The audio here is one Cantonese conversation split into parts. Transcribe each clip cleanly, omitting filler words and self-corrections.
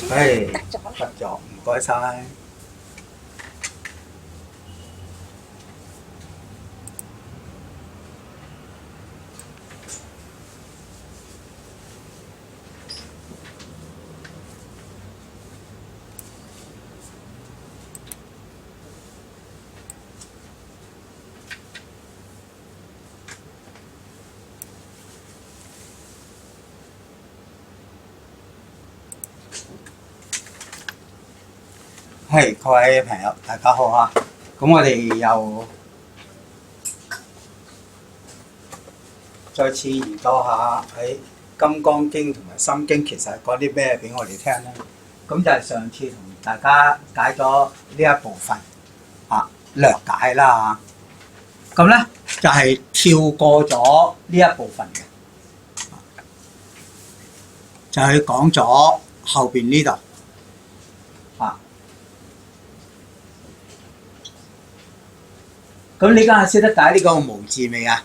唉，得咗啦。得咗，唔該晒。係各位朋友，大家好啊！咁我哋又再次研究下喺《金剛經》同埋《心經》其實講啲咩俾我哋聽咧。咁就係上次同大家解咗呢一部分啊，略解啦。咁咧就係跳過咗呢一部分嘅，就係講咗後邊呢度啊。咁你家下識得解呢個無字未啊？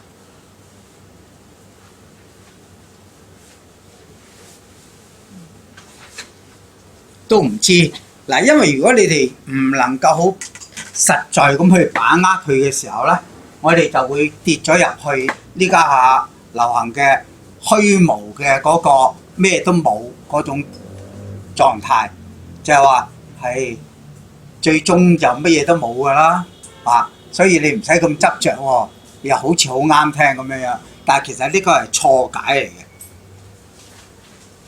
都唔知嗱，因為如果你哋唔能夠好實在咁去把握佢嘅時候咧，我哋就會跌咗入去呢家下流行嘅虛無嘅嗰個咩都冇嗰種狀態，就係話係最終就乜嘢都冇噶啦啊！所以你唔使咁執着喎，又好似好啱聽咁樣樣，但係其實呢個係錯解嚟嘅。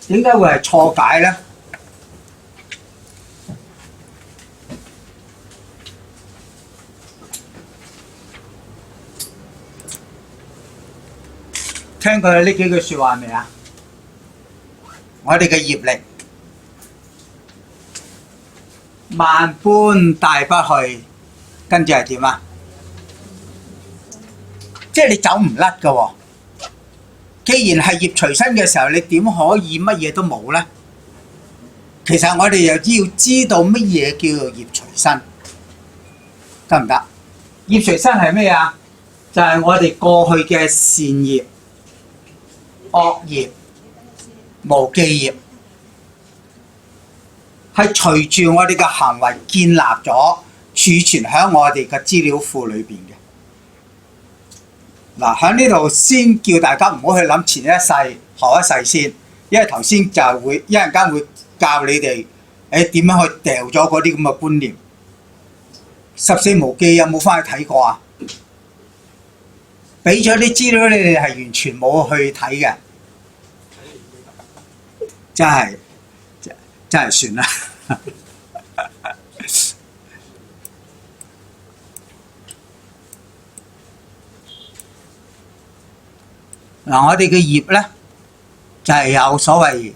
點解會係錯解咧？聽過呢幾句説話未啊？我哋嘅業力萬般帶不去，跟住係點啊？即係你走唔甩㗎喎。既然係業隨身嘅時候，你點可以乜嘢都冇咧？其實我哋又要知道乜嘢叫做業隨身，得唔得？業隨身係咩啊？就係我哋過去嘅善業、惡業、無記業，係隨住我哋嘅行為建立咗、儲存喺我哋嘅資料庫裏邊嘅。嗱，喺呢度先叫大家唔好去諗前一世、後一世先，因為頭先就會一陣間會教你哋點樣去掉咗嗰啲咁嘅觀念。14無記有冇翻去睇過啊？俾咗啲資料你哋係完全冇去睇嘅，真係算啦。嗱，我哋嘅業咧就係有所謂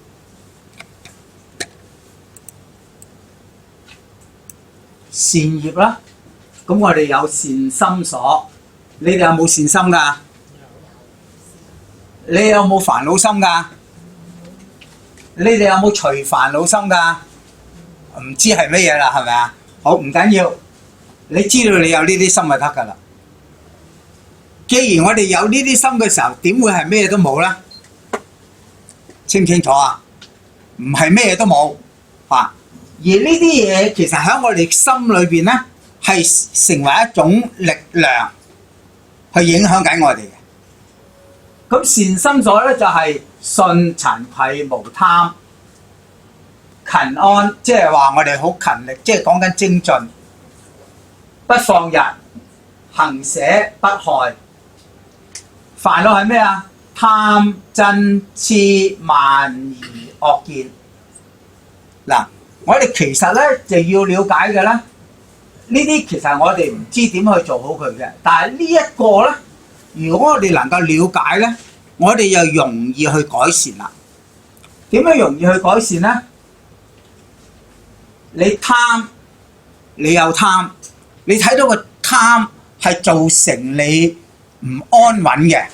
善業啦。咁我哋有善心所，你哋有冇善心㗎？你有冇煩惱心㗎？你哋有冇除煩惱心㗎？唔知係乜嘢啦，係咪啊？好，唔緊要，你知道你有呢啲心就得㗎啦。既然我哋有呢啲心嘅時候，點會係咩都冇咧？清唔清楚啊？唔係咩都冇啊！而呢啲嘢其實喺我哋心裏邊咧，係成為一種力量，去影響緊我哋嘅。咁善心所咧就係信、慚愧、無貪、勤安，即係話我哋好勤力，即係講緊精進，不放逸，行捨不害。煩惱係咩啊？貪、嗔、痴、慢、疑、惡見。嗱，我哋其實咧就要了解嘅咧，呢啲其實我哋唔知點去做好佢嘅。但係呢一個咧，如果我哋能夠了解咧，我哋又容易去改善啦。點樣容易去改善咧？你貪，你有貪，你睇到個貪係造成你唔安穩嘅，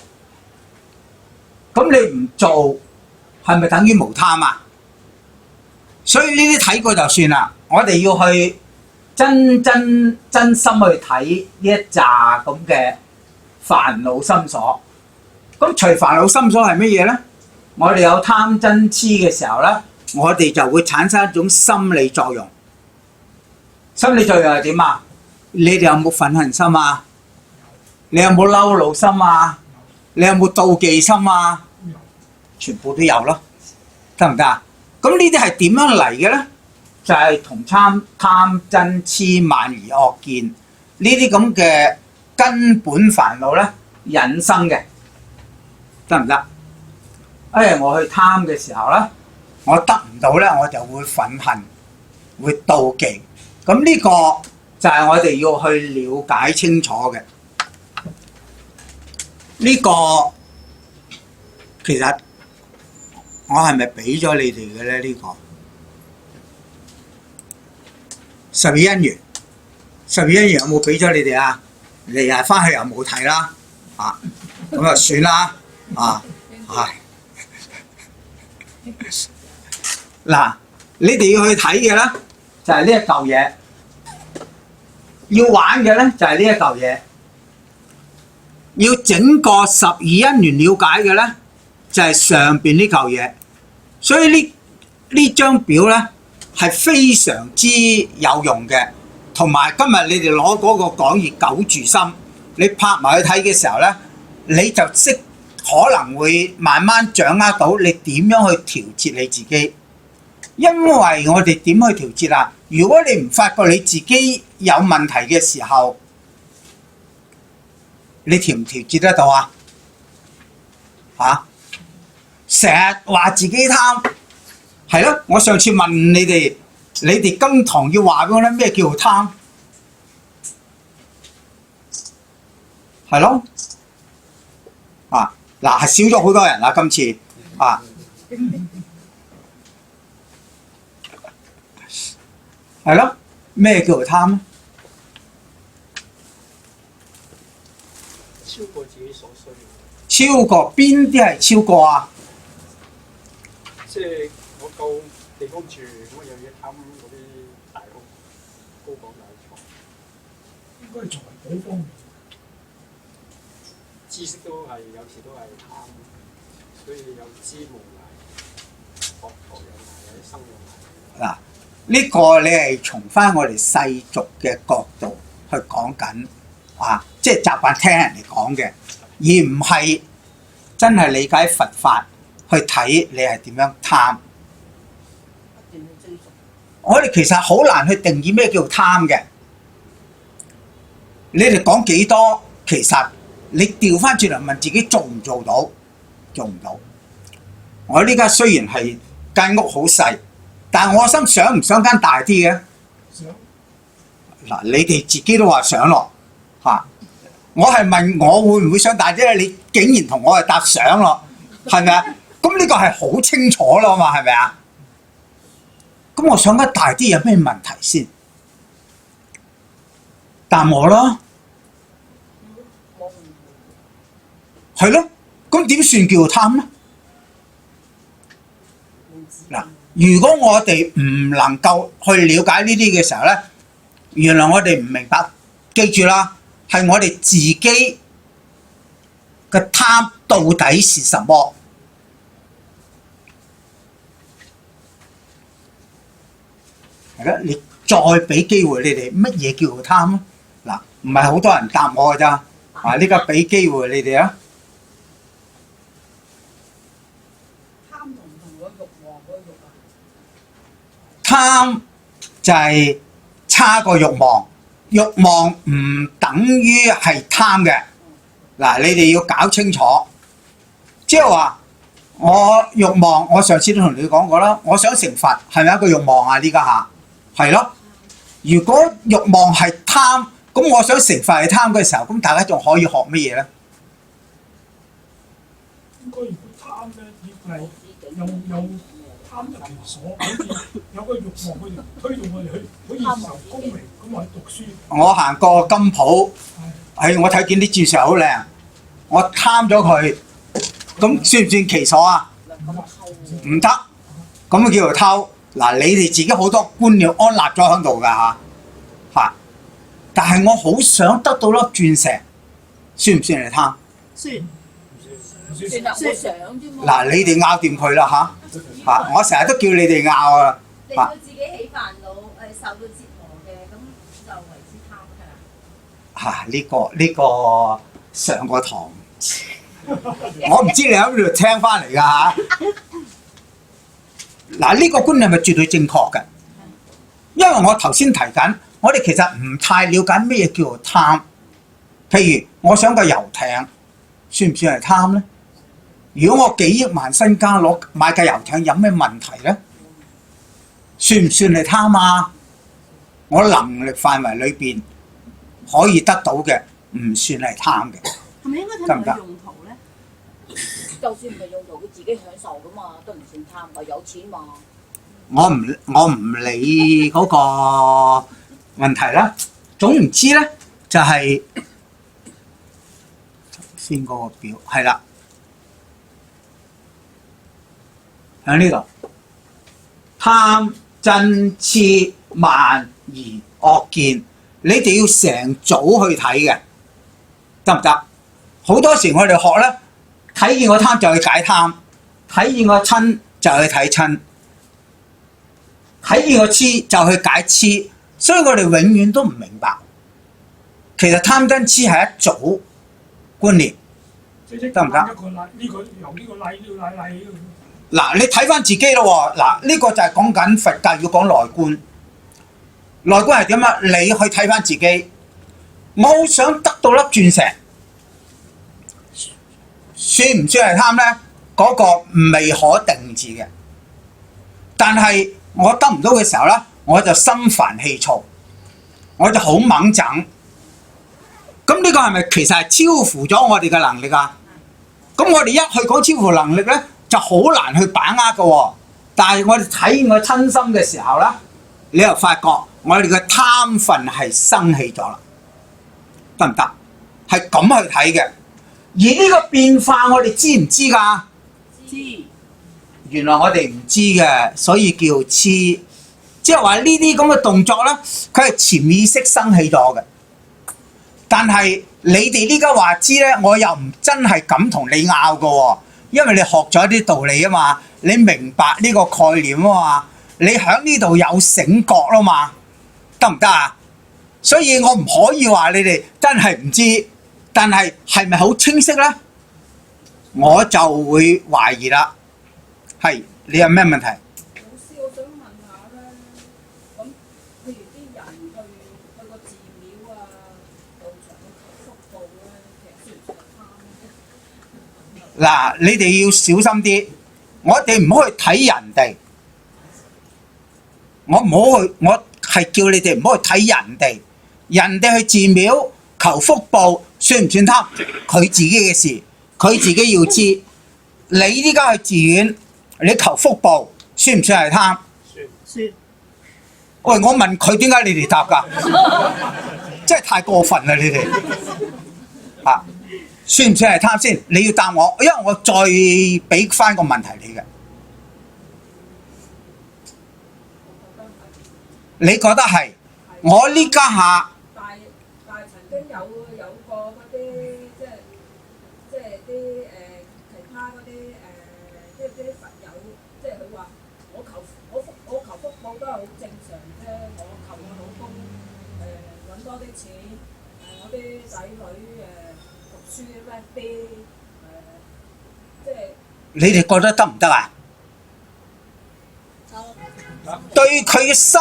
咁你唔做係咪等於無貪啊？所以呢啲睇過就算啦，我哋要去真心去睇呢一紮咁嘅煩惱心所。咁除煩惱心所係乜嘢咧？我哋有貪嗔痴嘅時候咧，我哋就會產生一種心理作用。心理作用係點啊？你哋有冇憤恨心啊？你有冇嬲怒心啊？你有冇妒忌心啊？全部都有咯，得唔得啊？咁呢啲係點樣嚟嘅咧？就係同貪、嗔、痴、慢、疑、惡、見呢啲咁嘅根本煩惱咧引生嘅，得唔得？我去貪嘅時候咧，我得唔到咧，我就會憤恨，會妒忌。咁呢個就係我哋要去了解清楚嘅。呢個其實我係咪俾咗你哋嘅咧？呢個十二因緣，十二因緣有冇俾咗你哋啊？你日翻去又冇睇啦，咁就算啦，嗱，你哋要去睇嘅咧，就係呢一嚿嘢，要玩嘅咧就係呢一嚿嘢，要整個十二因緣了解嘅咧就係上邊呢嚿嘢，所以呢張表咧係非常之有用嘅，同埋今日你哋攞嗰個講義九住心，你拍埋去睇嘅時候咧，你就可能會慢慢掌握到你點樣去調節你自己。因為我哋點去調節啊？如果你唔發覺你自己有問題嘅時候，你調唔調節得到啊？成日話自己貪，係咯？我上次問你哋今堂要話俾我聽咩叫貪？係咯？嗱，係少咗好多人啦，今次係咯？咩叫做貪？超過自己所需要。超過邊啲係超過啊？即係我夠地方住，咁我又要貪嗰啲大屋、高檔大床。應該係從嗰方面。知識都係有時都係貪，所以有知無涯，學有涯，有啲生有涯。嗱，呢個你係從翻我哋世俗嘅角度去講緊，即係習慣聽人哋講嘅，而唔係真係理解佛法去睇你係點樣貪。我哋其實好難去定義咩叫貪嘅。你哋講幾多，其實你調翻轉嚟問自己做唔做到？做唔到。我呢家雖然係間屋好細，但係我心想唔想間大啲嘅？想。嗱，你哋自己都話想咯，我係問我會唔會想大啲咧？你竟然同我係答想咯，係咪啊？咁呢個係好清楚咯嘛，係咪啊？咁我想間大啲有咩問題先？答我咯。係咯，咁點算叫貪咧？嗱，如果我哋唔能夠去了解呢啲嘅時候咧，原來我哋唔明白。記住啦，係我哋自己嘅貪到底是什麼？係啦，你再俾機會你哋，乜嘢叫做貪咧？嗱，唔係好多人答我㗎咋，呢個俾機會你哋啊！貪就係差過慾望，慾望唔等於係貪嘅。嗱，你哋要搞清楚，即係話我慾望，我上次都同你講過啦，我想成佛係咪一個慾望啊？呢家下係咯。如果慾望係貪，咁我想成佛係貪嘅時候，咁大家仲可以學乜嘢咧？應該如果貪咧，要係有貪入其所，好似有個慾望去推動我哋去，好似受功名咁去讀書。我行過金鋪，我睇見啲鑽石好靚，我貪咗佢，咁算唔算其所啊？唔得，咁叫做偷。嗱，你哋自己好多觀念安立咗喺度㗎嚇，但係我好想得到粒鑽石，算唔算係貪？算啦，我想啫嘛。嗱，你哋拗掂佢啦嚇。我成日都叫你哋拗啊！令到自己起煩惱，受到折磨嘅，咁就為之貪㗎啦。呢個上個堂，我唔知你喺邊度聽翻嚟㗎嚇。嗱，呢個觀念係咪絕對正確嘅？因為我頭先提緊，我哋其實唔太了解咩叫做貪。譬如我想個遊艇，算唔算係貪咧？如果我幾億萬身家攞買架遊艇，有咩問題咧？算唔算係貪啊？我能力範圍裏邊可以得到嘅，唔算係貪嘅。係咪應該睇佢用途咧？就算唔係用途，佢自己享受噶嘛，都唔算貪，話有錢嘛。我唔理嗰個問題啦。總言之咧，就係頭先嗰個表係啦，喺呢度貪嗔痴慢疑惡見，你哋要成組去睇嘅，得唔得？好多時我哋學咧，睇見個貪就去解貪，睇見個親就去睇親。睇見個痴就去解痴，所以我哋永遠都唔明白，其實貪嗔痴係一組觀念，得唔得？一個禮呢個由呢個禮呢個禮。嗱，你睇翻自己咯喎，嗱呢個就係講緊佛教要講內觀，內觀係點啊？你去睇翻自己，我好想得到粒鑽石，算唔算係貪咧？嗰個未可定義嘅，但係我得唔到嘅時候咧，我就心煩氣躁，我就好猛整。咁呢個係咪其實係超乎咗我哋嘅能力啊？咁我哋一去講超乎能力咧，就好難去把握嘅喎。但係我哋體驗個親心嘅時候咧，你又發覺我哋嘅貪分係生起咗啦，得唔得？係咁去睇嘅。而呢個變化我哋知唔知㗎？知。原來我哋唔知嘅，所以叫痴。即係話呢啲咁嘅動作咧，佢係潛意識生起咗嘅。但係你哋呢家話知咧，我又唔真係咁同你拗嘅喎，因為你學咗啲道理啊嘛，你明白呢個概念啊嘛，你喺呢度有醒覺啦嘛，得唔得啊？所以我唔可以話你哋真係唔知，但係係咪好清晰咧？我就會懷疑啦。係，你有咩問題？老師，我想問下咧，咁譬如啲人去個寺廟啊、道場去求福報咧，其實算唔算貪咧？嗱，你哋要小心啲，我哋唔好去睇人哋，我係叫你哋唔好去睇人哋，人哋去寺廟求福報，算唔算貪？佢自己嘅事，佢自己要知。你依家去寺院，你求福報，算唔算係貪？算。喂，我問佢點解你哋答㗎？真係太過分啦！你哋啊，算唔算係貪先？你要答我，因為我再俾翻個問題你嘅。你覺得係？我呢家下，但係曾經有過嗰啲即係啲其他嗰啲即係啲佛友，即係佢話我求福報都係好正常啫，我求我老公揾多啲錢，我啲仔女讀書叻啲，即係你哋覺得得唔得啊？對佢嘅心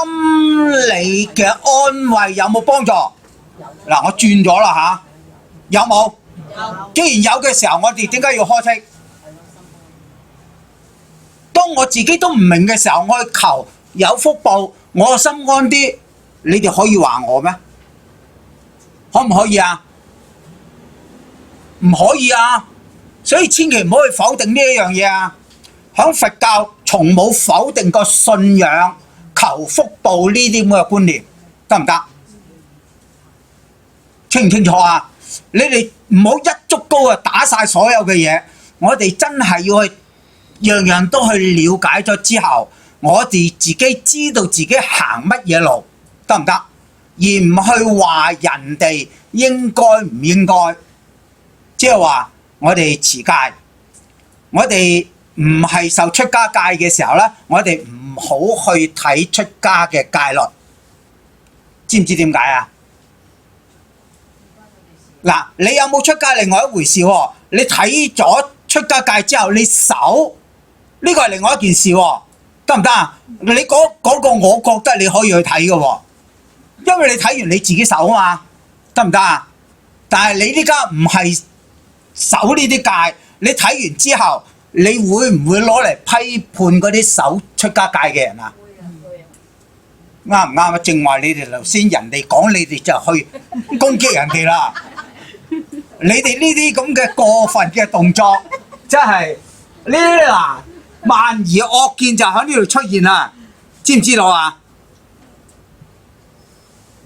理嘅安慰有冇幫助？嗱，我轉咗啦嚇，有冇？既然有嘅時候，我哋點解要開剔？當我自己都唔明嘅時候，我去求有福報，我心安啲，你哋可以話我咩？可唔可以啊？唔可以啊！所以千祈唔好去否定呢一樣嘢啊！響佛教從冇否定過信仰、求福報呢啲咁嘅觀念，得唔得？清唔清楚啊？你哋唔好一竹篙啊打晒所有嘅嘢，我哋真係要去樣樣都去了解咗之後，我哋自己知道自己行乜嘢路，得唔得？而唔去話人哋應該唔應該，即係話我哋持戒，我哋唔係受出家戒嘅時候咧，我哋唔好去睇出家嘅戒律，知唔知點解啊？嗱，你有冇出家另外一回事喎？你睇咗出家戒之後，你守呢個係另外一件事喎，得唔得啊？你嗰個我覺得你可以去睇嘅喎，因為你睇完你自己守啊嘛，得唔得啊？但係你呢家唔係守呢啲戒，你睇完之後，你會唔會攞嚟批判嗰啲守出家戒嘅人啊？啱唔啱啊？正話你哋頭先人哋講，你哋就去攻擊人哋啦。你哋呢啲咁嘅過分嘅動作，真係呢啲嗱，萬而惡見就喺呢度出現啦，知唔知道啊？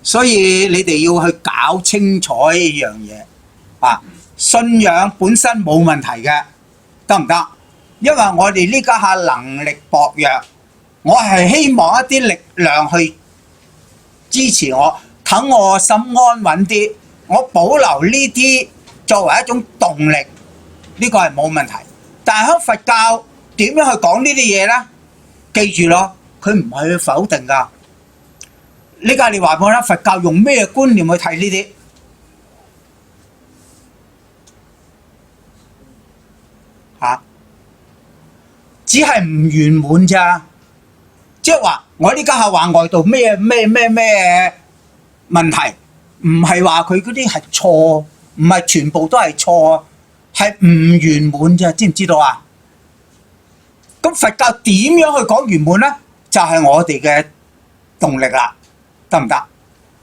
所以你哋要去搞清楚呢樣嘢啊！信仰本身冇問題嘅，得唔得？因為我哋呢家下能力薄弱，我係希望一啲力量去支持我，等我心安穩啲，我保留呢啲作為一種動力，呢個係冇問題。但係喺佛教點樣去講呢啲嘢呢？記住咯，佢唔係去否定㗎。呢家你話俾我聽，佛教用咩觀念去睇呢啲？只係唔圓滿咋，即係話我呢家係話外道咩問題，唔係話佢嗰啲係錯，唔係全部都係錯，係唔圓滿咋，知唔知道啊？咁佛教點樣去講圓滿呢？就係我哋嘅動力啦，得唔得？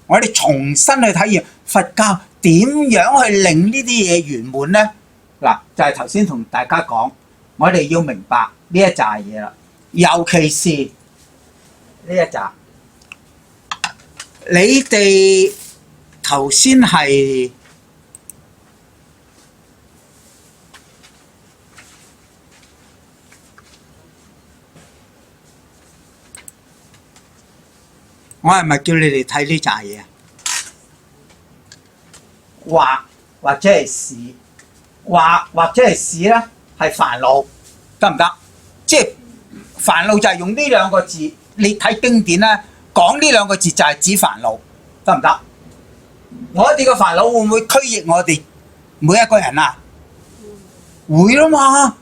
我哋重新去體驗佛教點樣去令呢啲嘢圓滿呢？嗱，就係頭先同大家講，我哋要明白呢一紮嘢啦，尤其是呢一紮，你哋頭先係我係咪叫你哋睇呢紮嘢？惑或者係使，惑或者係使咧，係煩惱，得唔得？即係煩惱就係用呢兩個字，你睇經典咧，講呢兩個字就係指煩惱，得唔得？我哋嘅煩惱會唔會驅逆我哋每一個人啊？會啦嘛，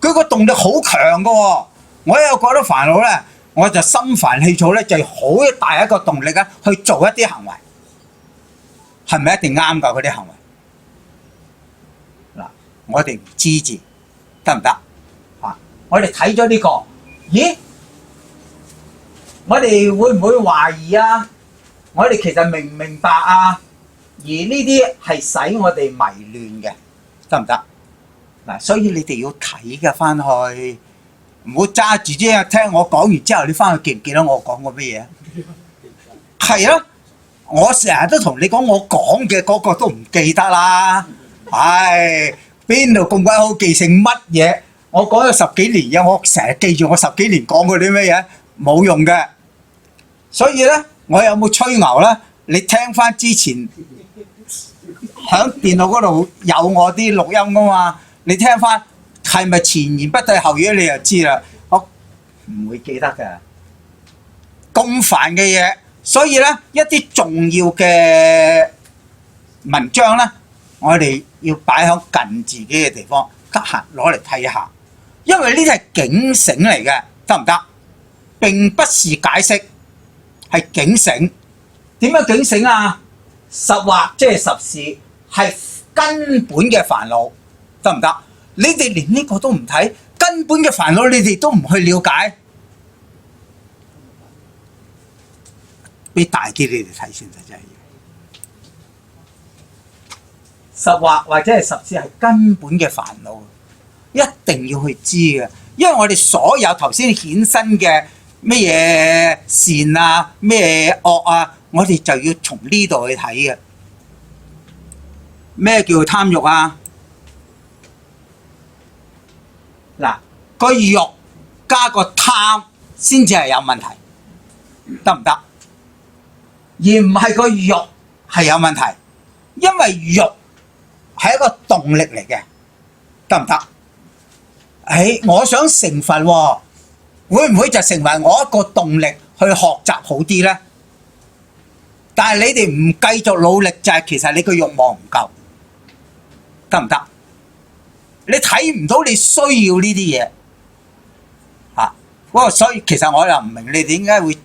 佢個動力好強噶喎。我又覺得煩惱咧，我就心煩氣躁咧，就好大一個動力啊，去做一啲行為，係咪一定啱㗎？嗰啲行為嗱，我哋唔知字得唔得啊？我哋睇咗呢個，咦？我哋會唔會懷疑啊？我哋其實明唔明白啊？而呢啲係使我哋迷亂嘅，得唔得？嗱，所以你哋要睇嘅翻去。唔好揸住啫，聽我講完之後，你翻去記唔記得我講過乜嘢？係啊，我成日都同你講，我講嘅嗰個都唔記得啦。唉，邊度咁鬼好記性乜嘢？我講咗十幾年嘢，我成日記住我十幾年講過啲乜嘢，冇用嘅。所以咧，我有冇吹牛咧？你聽翻之前喺電腦嗰度有我啲錄音噶嘛？你聽翻。係咪前言不對後語你就知啦？我唔會記得嘅，咁煩嘅嘢，所以咧一啲重要嘅文章咧，我哋要擺喺近自己嘅地方，得閒攞嚟睇下，因為呢啲係警醒嚟嘅，得唔得？並不是解釋，係警醒。點樣警醒啊？十惑即係十事，係根本嘅煩惱，得唔得？你哋連呢個都唔睇，根本嘅煩惱你哋都唔去了解，俾大啲你哋睇先得真係。十惑或者係十事係根本嘅煩惱，一定要去知嘅，因為我哋所有頭先衍生嘅咩嘢善啊、咩惡啊，我哋就要從呢度去睇嘅。咩叫貪欲啊？嗱，個欲加個貪先至係有問題，得唔得？而唔係個欲係有問題，因為欲係一個動力嚟嘅，得唔得？我想成佛喎，會唔會就成為我一個動力去學習好啲呢？但係你哋唔繼續努力，就係其實你個慾望唔夠，得唔得？你睇唔到你需要呢啲嘢嚇，不過所以其實我又唔明你點解會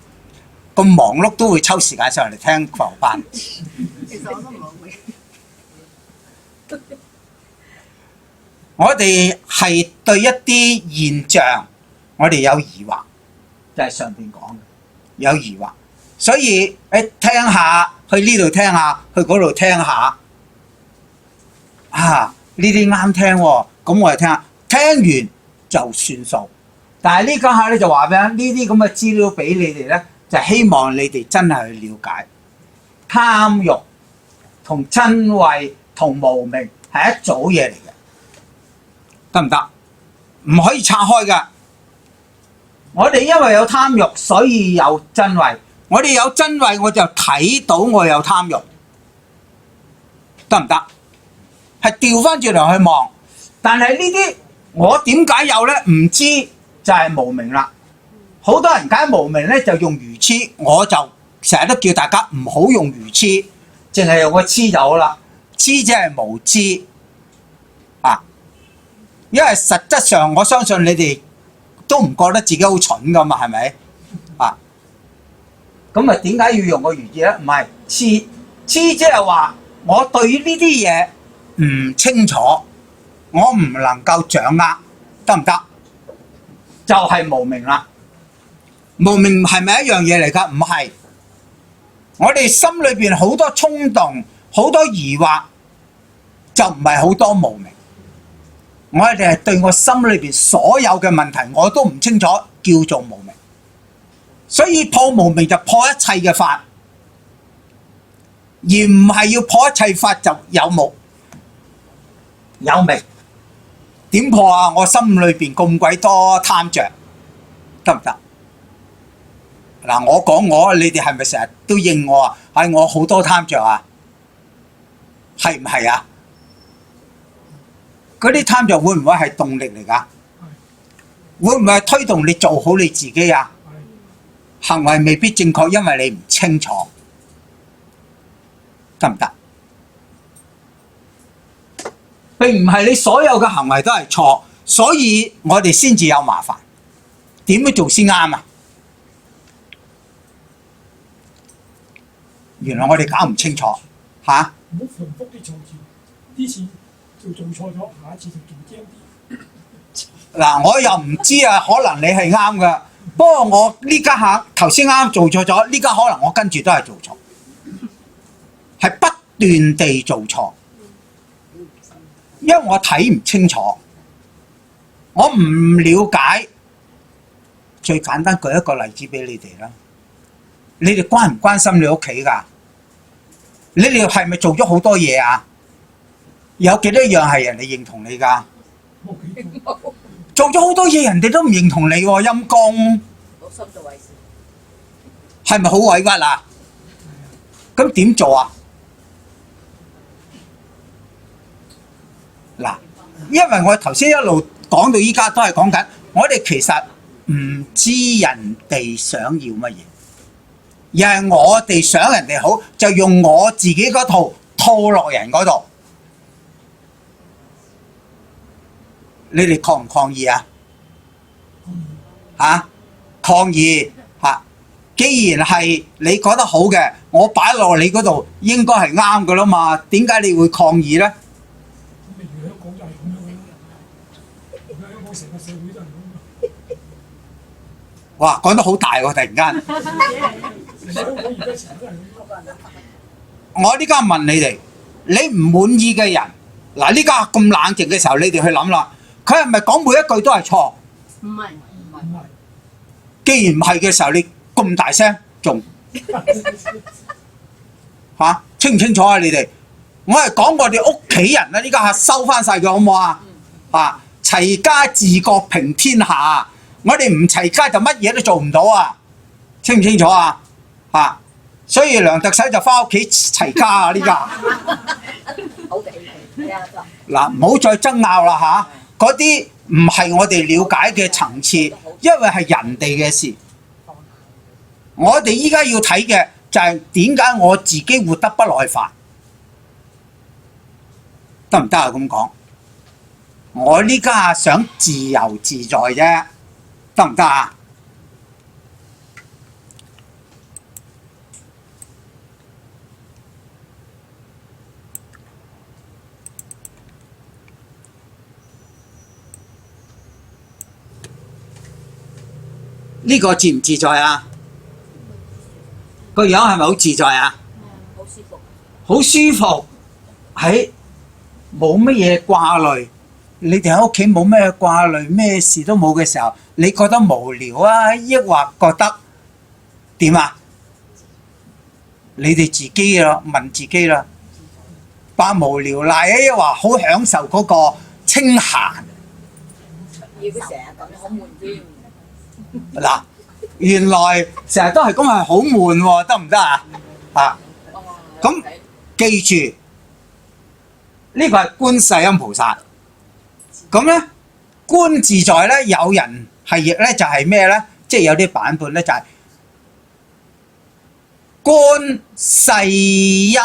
咁忙碌都會抽時間上嚟聽佛學班。其實我都唔係好明。我哋係對一啲現象，我哋有疑惑，就係上邊講嘅有疑惑，所以聽下，去呢度聽下，去嗰度聽下，啊呢啲啱聽喎，咁我哋聽下，聽完就算數。但係呢家下咧就話咩啊？呢啲咁嘅資料俾你哋咧，就希望你哋真係去了解貪欲同瞋恚同無明係一組嘢嚟嘅。得唔得？唔可以拆開㗎。我哋因為有貪欲，所以有瞋恚。我哋有瞋恚，我就睇到我有貪欲，得唔得？係調翻轉嚟去望。但係呢啲我點解有呢？唔知就係無明啦。好多人解無明呢，就用愚痴，我就成日都叫大家唔好用愚痴，淨係用個痴就好啦。痴即係無知啊！因為實質上，我相信你哋都唔覺得自己好蠢噶嘛，係咪？啊，咁啊點解要用個愚字咧？唔係痴，即係話我對於呢啲嘢唔清楚，我唔能夠掌握，得唔得？就係無明啦。無明係咪一樣嘢嚟㗎？唔係，我哋心裏邊好多衝動，好多疑惑，就唔係好多無明。我哋係對我心裏邊所有嘅問題我都唔清楚，叫做無明。所以破無明就破一切嘅法，而唔係要破一切法就有無有明。點破啊？我心裏邊咁鬼多貪着，得唔得？嗱，我講我，你哋係咪成日都應我啊？係我好多貪着啊？係唔係啊？嗰啲貪着會唔會係動力嚟㗎？會唔會係推動你做好你自己啊？行為未必正確，因為你唔清楚，得唔得？並唔係你所有嘅行為都係錯，所以我哋先至有麻煩。點樣做先啱啊？原來我哋搞唔清楚嚇。唔好重複啲錯字，呢次就做錯咗，下一次就做精啲。嗱，我又唔知啊，可能你係啱噶，不過我呢家下頭先啱做錯咗，呢家可能我跟住都係做錯，係不斷地做錯，因為我睇唔清楚，我唔了解。最簡單舉一個例子俾你哋啦，你哋關唔關心你屋企㗎？你哋係咪做咗好多嘢啊？有幾多樣係人哋認同你㗎？做咗好多嘢，人哋都唔認同你喎，陰公。好心做壞事，係咪好委屈啊？咁點做啊？嗱，因為我頭先一路講到依家都係講緊，我哋其實唔知人哋想要乜嘢，而係我哋想人哋好，就用我自己嗰套套落人嗰度。你哋抗唔抗議啊？抗議嚇！既然係你覺得好嘅，我擺落你嗰度應該係啱㗎啦嘛，點解你會抗議咧？咁你香港就係咁樣嘅，而家香港成個社會都係咁。哇！講得好大喎，突然間。香港而家成日都係咁。我呢家問你哋，你唔滿意嘅人，嗱呢家咁冷靜嘅時候，你哋去諗啦，佢係咪講每一句都係錯？唔係。既然唔係嘅時候，你咁大聲，仲清唔清楚啊？你哋，我係講我哋屋企人啦，呢家收翻晒佢好唔好啊？齊家治國平天下，我哋唔齊家就乜嘢都做唔到啊！清唔清楚啊？所以梁特首就翻屋企齊家啊！呢家好地，嗱，唔好再爭拗啦嚇，嗰啲唔係我哋了解嘅層次，因為係人哋嘅事。我哋依家要睇嘅就係點解我自己活得不耐煩，得唔得啊？咁講，我呢家想自由自在啫，得唔得啊？呢個自唔自在啊？個樣係咪好自在啊？好舒服。好舒服，冇乜嘢掛慮。你哋喺屋企冇咩掛慮，咩事都冇嘅時候，你覺得無聊啊，抑或覺得點啊？你哋自己啦，問自己啦，百無聊賴啊，抑或好享受嗰個清閒。要佢成日咁樣好悶添。嗱，原來成日都係咁係好悶喎，得唔得啊？啊，咁記住呢個係觀世音菩薩。咁咧觀自在咧，有人係譯咧就係咩咧？即係有啲版本咧就係觀世音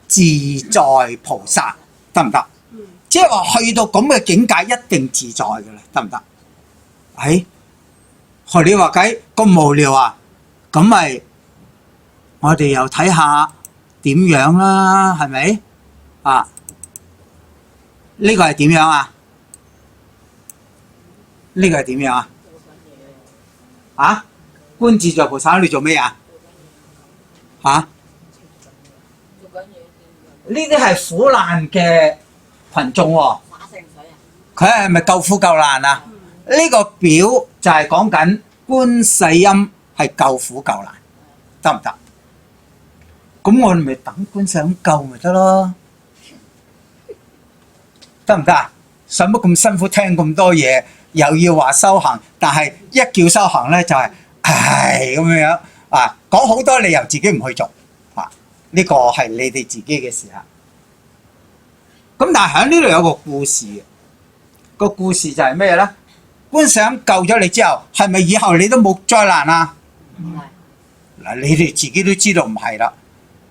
自在菩薩，得唔得？即係話去到咁嘅境界一定自在嘅啦，得唔得？學你話計咁無聊啊，咁咪我哋又睇下點樣啦，係咪？啊，呢個係點樣啊？呢個係點樣啊？啊？觀自在菩薩你做咩啊？嚇？呢啲係苦難嘅群眾喎。佢係咪救苦救難啊？呢個表就係講緊觀世音係救苦救難，得唔得？咁我哋咪等觀世音救咪得咯，得唔得啊？使乜咁辛苦聽咁多嘢，又要話修行，但係一叫修行咧就係咁樣啊，講好多理由自己唔去做啊，呢個係你哋自己嘅事啊。咁但係喺呢度有個故事嘅，個故事就係咩咧？觀世音救咗你之後，係咪以後你都冇災難啊？唔係。嗱，你哋自己都知道唔係啦。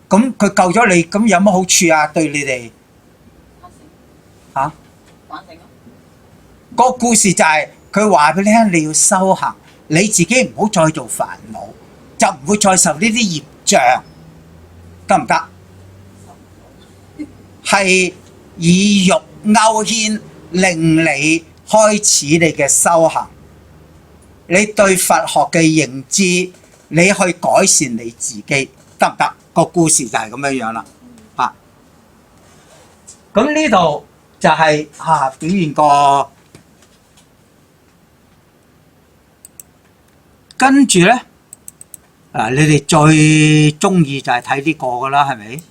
咁佢救咗你，咁有乜好處啊？對你哋嚇？反省咯。個故事就係佢話俾你聽，你要修行，你自己唔好再做煩惱，就唔會再受呢啲業障，得唔得？係以欲勾牽，令你開始你嘅修行，你對佛學嘅認知，你去改善你自己，得唔得？個故事就係咁樣樣啦，嚇。咁呢度就係表現個，跟住咧你哋最中意就係睇呢個噶啦，係咪？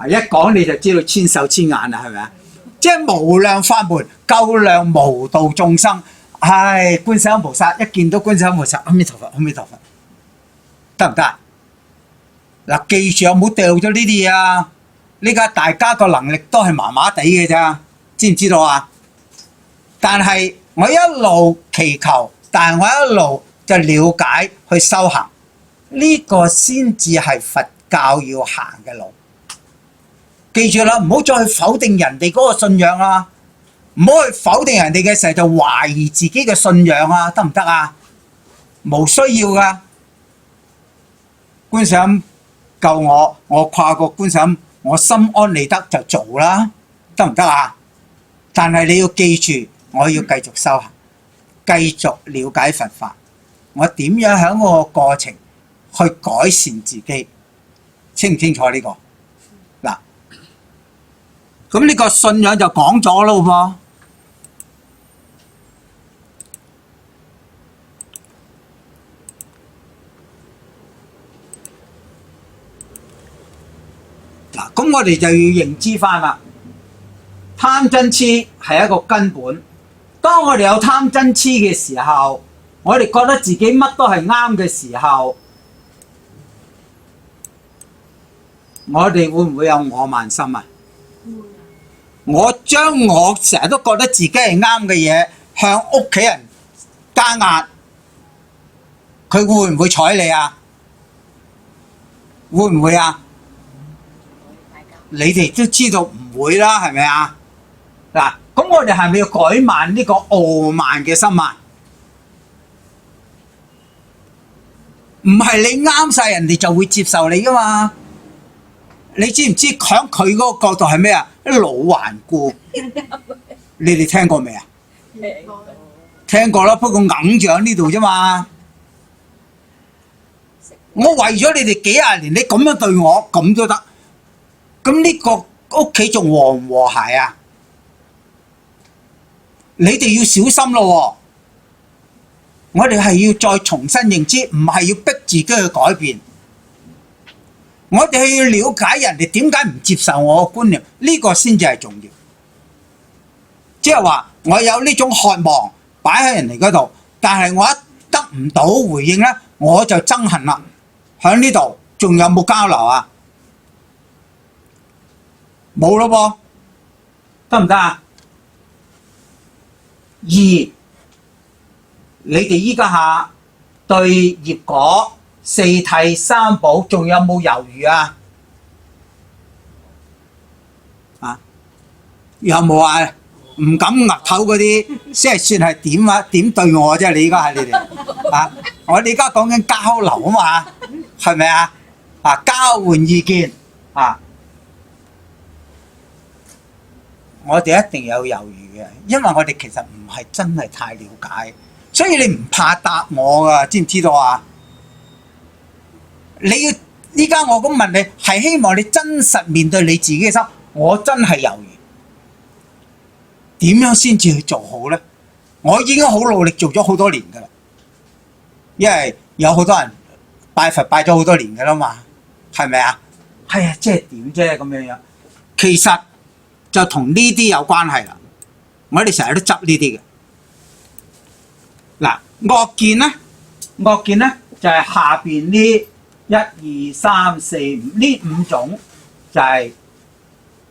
一講你就知道千手千眼啦，係咪啊？即係無量法門，救量無度眾生。觀世音菩薩一見到觀世音菩薩，阿彌陀佛，阿彌陀佛，得唔得啊？嗱，記住有冇掉咗呢啲嘢啊？呢家大家個能力都係麻麻地嘅咋，知唔知道啊？但係我一路祈求，但係我一路就了解去修行，呢個先至係佛教要行嘅路。記住啦，唔好再去否定人哋嗰個信仰啊！唔好去否定人哋嘅時候就懷疑自己嘅信仰啊，得唔得啊？冇需要噶。觀世音救我，我跨過觀世音，我心安理得就做啦，得唔得啊？但係你要記住，我要繼續修行，繼續了解佛法。我點樣喺我個過程去改善自己？清唔清楚呢個？嗱，咁呢個信仰就講咗咯噃。嗱，咁我哋就要認知翻啦。貪嗔痴係一個根本。當我哋有貪嗔痴嘅時候，我哋覺得自己乜都係啱嘅時候，我哋會唔會有我慢心啊？我將我成日都覺得自己係啱嘅嘢向屋企人加壓，佢會唔會睬你啊？會唔會啊？你哋都知道唔會啦，係咪啊？嗱，咁我哋係咪要改慢呢個傲慢嘅心啊？唔係你啱晒人哋就會接受你噶嘛？你知唔知響佢嗰個角度係咩啊？老頑固，你哋聽過未啊？聽過啦，不過硬住喺呢度啫嘛。我為咗你哋幾廿年，你咁樣對我，咁都得。咁呢個屋企仲和唔和諧啊？你哋要小心咯喎！我哋係要再重新認知，唔係要逼自己去改變。我哋係要了解人哋點解唔接受我嘅觀念，呢個先至係重要。即係話我有呢種渴望擺喺人哋嗰度，但係我一得唔到回應咧，我就憎恨啦。喺呢度仲有冇交流啊？冇咯噃，得唔得啊？二，你哋依家下對業果、四諦、三寶仲有冇猶豫啊？啊？有冇啊？唔敢岌頭嗰啲，即係算係點啊？點對我啫？你依家係你哋啊？我哋而家講緊交流啊嘛，係咪啊？啊，交換意見啊！我哋一定有猶豫嘅，因為我哋其實唔係真係太了解，所以你唔怕答我噶，知唔知道啊？你要依家我咁問你，係希望你真實面對你自己嘅心，我真係猶豫，點樣先至去做好呢？我已經好努力做咗好多年噶啦，因為有好多人拜佛拜咗好多年噶啦嘛，係咪啊？係啊，即係點啫咁樣樣，其實就同呢啲有關係啦。我哋成日都執呢啲嘅。嗱，惡見咧，惡見咧就係下邊呢1、2、3、4、5呢5種就係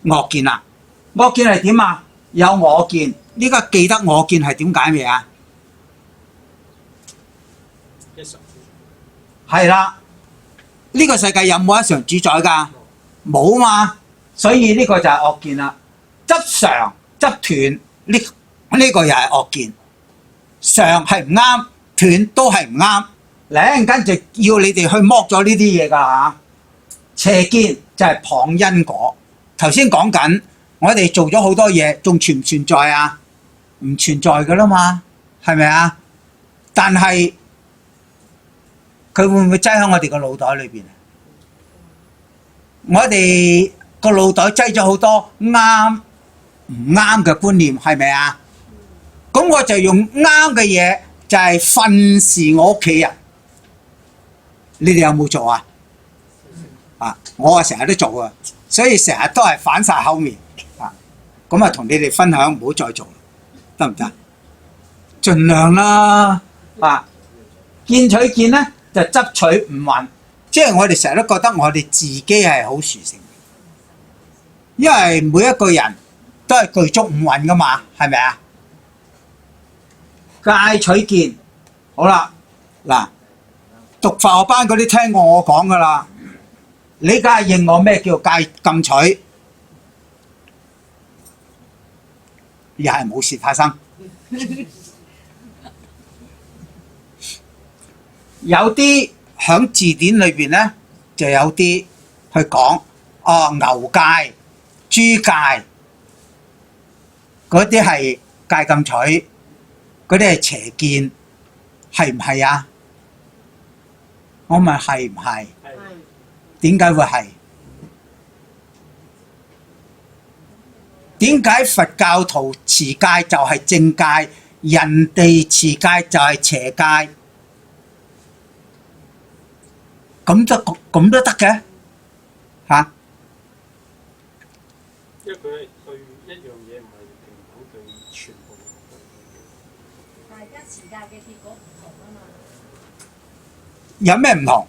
惡見啦。惡見係點啊？有我見，呢個記得我見係點解未啊？係啦，呢個世界有冇一常主宰㗎？冇嘛，所以呢個就係惡見啦。執常執斷呢個又係惡見，常係唔啱，斷都係唔啱。嚟一陣間就要你哋去剝咗呢啲嘢㗎嚇。邪見就係謗因果。頭先講緊，我哋做咗好多嘢，仲存唔存在啊？唔存在㗎啦嘛，係咪啊？但係佢會唔會擠喺我哋個腦袋裏邊啊？我哋個腦袋擠咗好多啱唔啱嘅觀念，係咪啊？咁我就用啱嘅嘢，就係訓示我屋企人。你哋有冇做啊？啊，我啊成日都做啊，所以成日都係反晒口面啊。咁啊，同你哋分享，唔好再做，得唔得？盡量啦，啊，見取見咧就執取五蘊，即係我哋成日都覺得我哋自己係好殊勝，因為每一個人都係具足五蘊噶嘛，係咪啊？戒取見，好啦，嗱，讀佛學班嗰啲聽過我講噶啦，你梗係認我咩叫戒禁取，又係冇事發生。有啲響字典裏邊咧，就有啲去講，哦，牛戒、豬戒，嗰啲係戒禁取，嗰啲係邪見，係唔係啊？我問係唔係？點解會係？點解佛教徒持戒就係正戒，人哋持戒就係邪戒？咁都得嘅嚇？因為佢係對一樣嘢唔係平等對全部。大家持戒嘅結果唔同啊嘛。有咩唔同？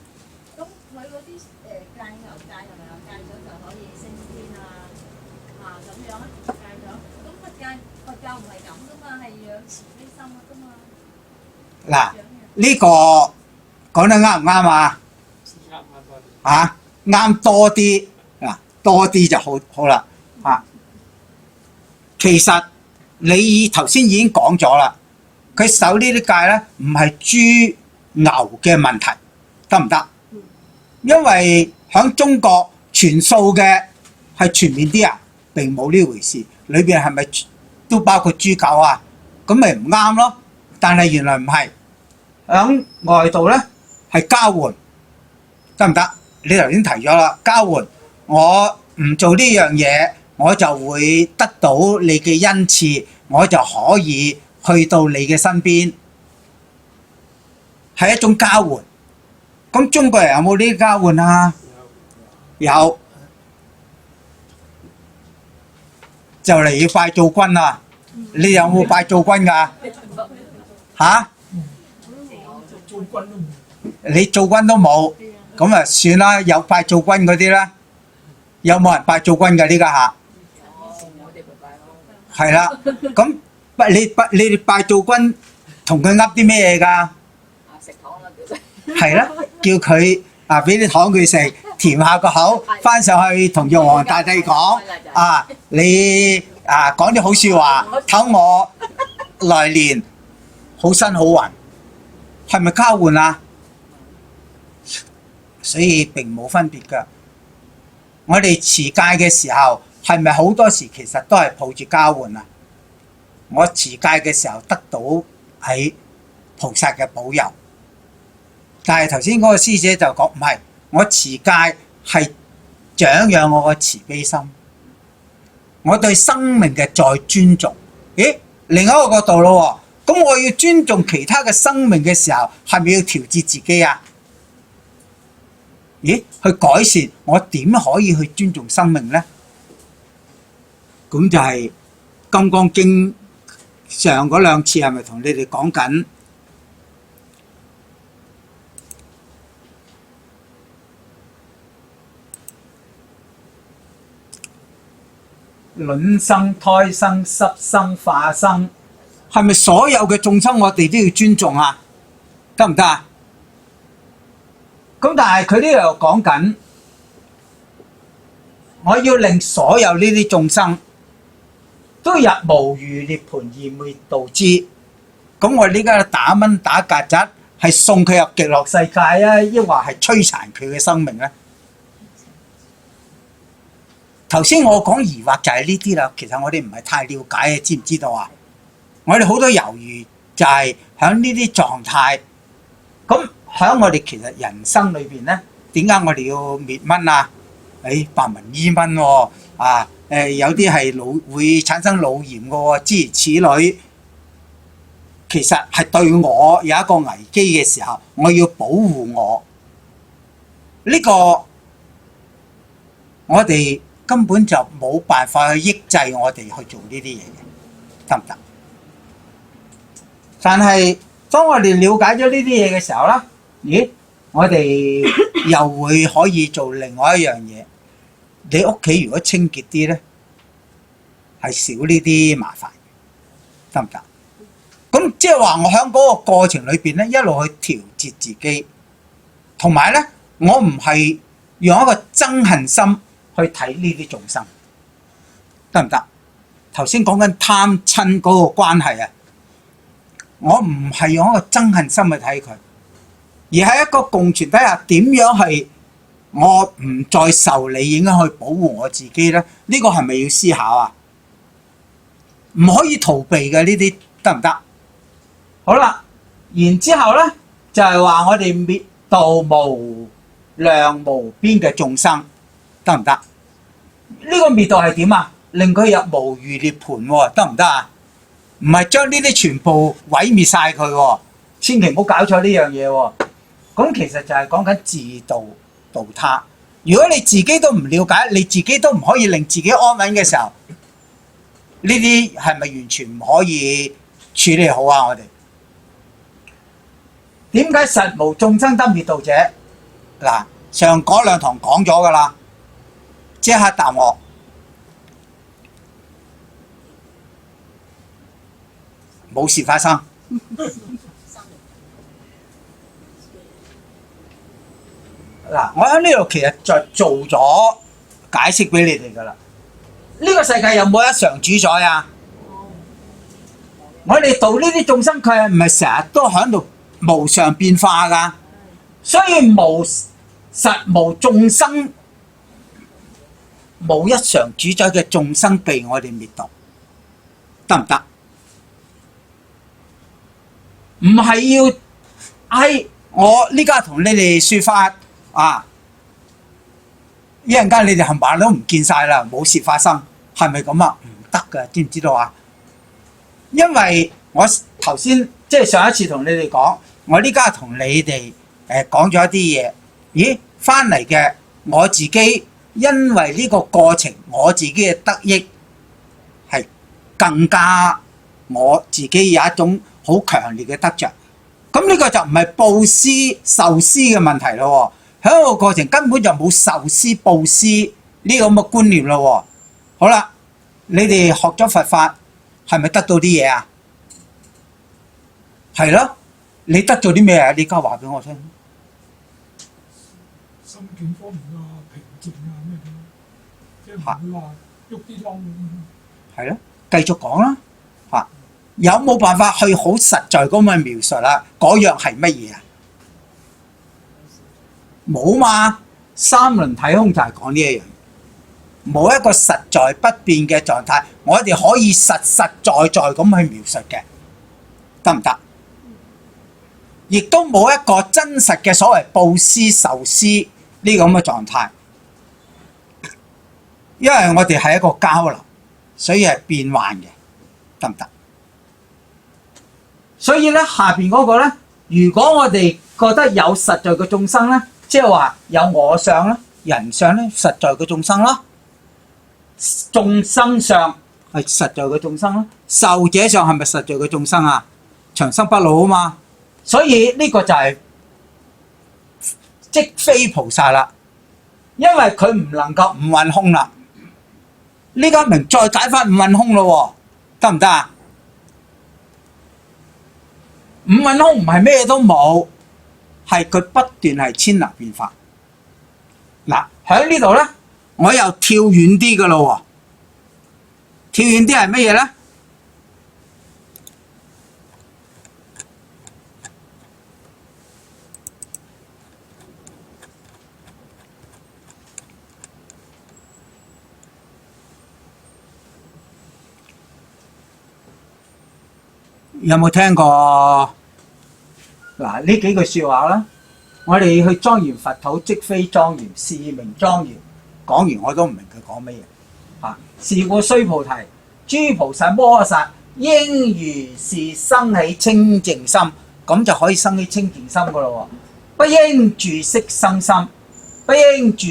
咁佢嗰啲戒牛戒係咪啊？戒咗就可以升天啊？咁樣戒咗教唔係咁噶嘛，係養慈悲心噶嘛。嗱，呢個講得啱唔啱啊？啱多啲。啊，啱多啲嗱，多啲就好啦啊！其實你頭先已經講咗啦，佢守呢啲戒咧，唔係豬牛嘅問題，得唔得？因為喺中國全素嘅係全面啲啊，並冇呢回事。裏邊係咪都包括豬狗啊？咁咪唔啱咯。但係原來唔係，喺外道咧係交換，得唔得？你頭先提咗啦，交換我唔做呢樣嘢，我就會得到你嘅恩賜，我就可以去到你嘅身邊，係一種交換。咁中國人有冇呢啲交換啊？有，就嚟要拜灶君啦！你有冇拜灶君㗎？嚇？做軍都冇。你灶君都冇，咁啊算啦，有拜灶君嗰啲啦。有冇人拜灶君㗎呢家下？我哋咪拜咯。係啦，咁你哋拜灶君同佢噏啲咩嘢㗎？啊，食糖啦，叫佢。係啦，叫佢啊俾啲糖佢食，填下個口，翻上去同玉皇大帝講啊，你啊講啲好説話，等我來年好身好運，係咪交換啊？所以並冇分別㗎。我哋持戒嘅時候，係咪好多時其實都係抱住交換啊？我持戒嘅時候得到喺菩薩嘅保佑。但係頭先嗰個師姐就講唔係，我持戒係長養我個慈悲心，我對生命嘅再尊重。咦，另一個角度咯喎，咁我要尊重其他嘅生命嘅時候，係咪要調節自己啊？咦，去改善我點可以去尊重生命呢？咁就係《金剛經》上嗰兩次係咪同你哋講緊？卵生、胎生、濕生、化生，係咪所有嘅眾生我哋都要尊重啊？得唔得啊？咁但係佢呢度又講緊，我要令所有呢啲眾生都入無餘涅槃而滅度之。咁我呢家打蚊打曱甴係送佢入極樂世界啊，抑或係摧殘佢嘅生命呢？頭先我講疑惑就係呢啲啦，其實我哋唔係太了解嘅，知唔知道啊？我哋好多猶豫就係喺呢啲狀態。咁喺我哋其實人生裏邊咧，點解我哋要滅蚊啊？白紋伊蚊喎，有啲係會產生腦炎嘅喎，諸如此類。其實係對我有一個危機嘅時候，我要保護我。呢個我哋根本就冇辦法去抑制我哋去做呢啲嘢嘅，得唔得？但係當我哋了解咗呢啲嘢嘅時候咧，咦，我哋又會可以做另外一樣嘢。你屋企如果清潔啲咧，係少呢啲麻煩，得唔得？咁即係話我喺嗰個過程裏邊咧，一路去調節自己，同埋咧，我唔係用一個憎恨心去睇呢啲眾生，得唔得？頭先講緊貪親嗰個關係啊，我唔係用一個憎恨心去睇佢，而係一個共存底下，點樣係我唔再受你影響去保護我自己咧？呢個係咪要思考啊？唔可以逃避嘅呢啲，得唔得？好啦，然之後咧就係話我哋滅度無量無邊嘅眾生，得唔得？呢個滅度係點啊？令佢入無餘涅槃喎，得唔得啊？唔係將呢啲全部毀滅晒佢喎，千祈唔好搞錯呢樣嘢喎。咁其實就係講緊自度度他。如果你自己都唔了解，你自己都唔可以令自己安穩嘅時候，呢啲係咪完全唔可以處理好啊？我哋點解實無眾生得滅度者？嗱，上嗰兩堂講咗㗎啦，即刻答我。冇事發生。嗱，我喺呢度其實就做咗解釋俾你哋噶啦。呢個世界有冇一常主宰啊？我哋度呢啲眾生，佢係唔係成日都喺度無常變化噶？所以無眾生，冇一常主宰嘅眾生被我哋滅度，得唔得？唔係要我呢家同你哋説法啊！一陣間你哋冚唪唥都唔見晒啦，冇事發生，係咪咁啊？唔得㗎，知唔知道啊？因為我頭先即係上一次同你哋講，我呢家同你哋講咗一啲嘢，咦？翻嚟嘅我自己，因為呢個過程我自己嘅得益係更加我自己有一種好強烈嘅得着。咁呢個就唔係布施受施嘅問題咯。喺個過程根本就冇受施布施呢個咁嘅觀念咯。好啦，你哋學咗佛法係咪得到啲嘢啊？係咯，你得咗啲咩啊？你而家話俾我聽。心境方面啊，平靜啊咩嘅，即係唔會話喐啲嬲咁。係咯，繼續講啦嚇。有冇辦法去好實在咁去描述啦？嗰樣係乜嘢啊？冇嘛，三輪體空就係講呢一樣，冇一個實在不變嘅狀態，我哋可以實實在在咁去描述嘅，得唔得？亦都冇一個真實嘅所謂布施受施呢個咁嘅狀態，因為我哋係一個交流，所以係變幻嘅，得唔得？所以咧，下邊嗰個咧，如果我哋覺得有實在嘅眾生咧，即係話有我相啦、人相咧，實在嘅眾生啦，眾生相係實在嘅眾生啦，壽者相係咪實在嘅眾生啊？長生不老啊嘛，所以呢個就係即非菩薩啦，因為佢唔能夠五蘊空啦。呢家明再解翻五蘊空咯，得唔得啊？五蘊空唔係咩都冇，係佢不斷係遷流變化。嗱，喺呢度咧，我又跳遠啲噶咯。跳遠啲係乜嘢咧？有冇聽過？嗱，呢幾句説話啦，我哋去莊嚴佛土，即非莊嚴，是名莊嚴。講完我都唔明佢講乜嘢。嚇，是故須菩提，諸菩薩摩訶薩應如是生起清淨心，咁就可以生起清淨心噶咯喎。不應住色生心，不應住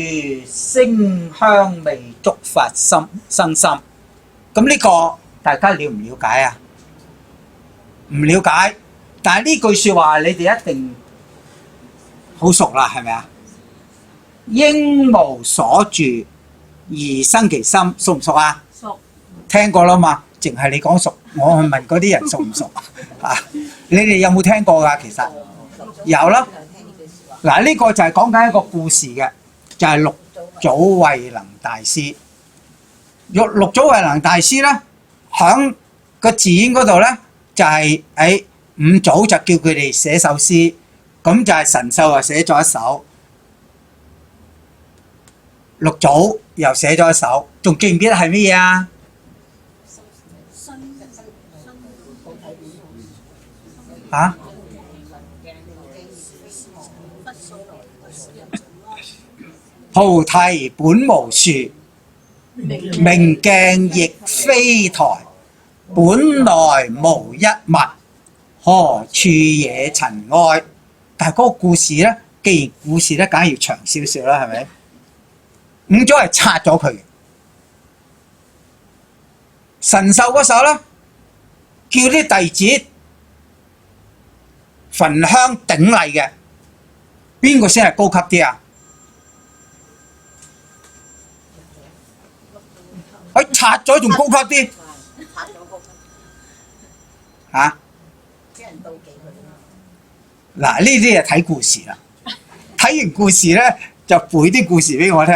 聲香味觸法生心。咁呢個大家了唔了解啊？唔了解，但係呢句説話你哋一定好熟啦，係咪啊？應無所住而生其心，熟唔熟啊？熟。聽過啦嘛，淨係你講熟，我去問嗰啲人熟唔熟啊？你哋有冇聽過㗎？其實有啦。嗱，呢個就係講緊一個故事嘅，就係六祖慧能大師。六祖慧能大師咧，響個寺院嗰度咧。就係五祖就叫佢哋寫首詩，咁就係神秀啊寫咗一首，六祖又寫咗一首，仲記唔記得係乜嘢啊？嚇？菩提本無樹，明鏡亦非台。本來無一物，何處惹塵埃？但係嗰個故事咧，既然故事咧，梗係要長少少啦，係咪？五祖係拆咗佢嘅，神秀嗰首咧，叫啲弟子焚香頂禮嘅，邊個先係高級啲啊？拆咗仲高級啲。嚇？俾人妒忌佢啦。嗱，呢啲就睇故事啦。睇完故事咧，就背啲故事俾我聽。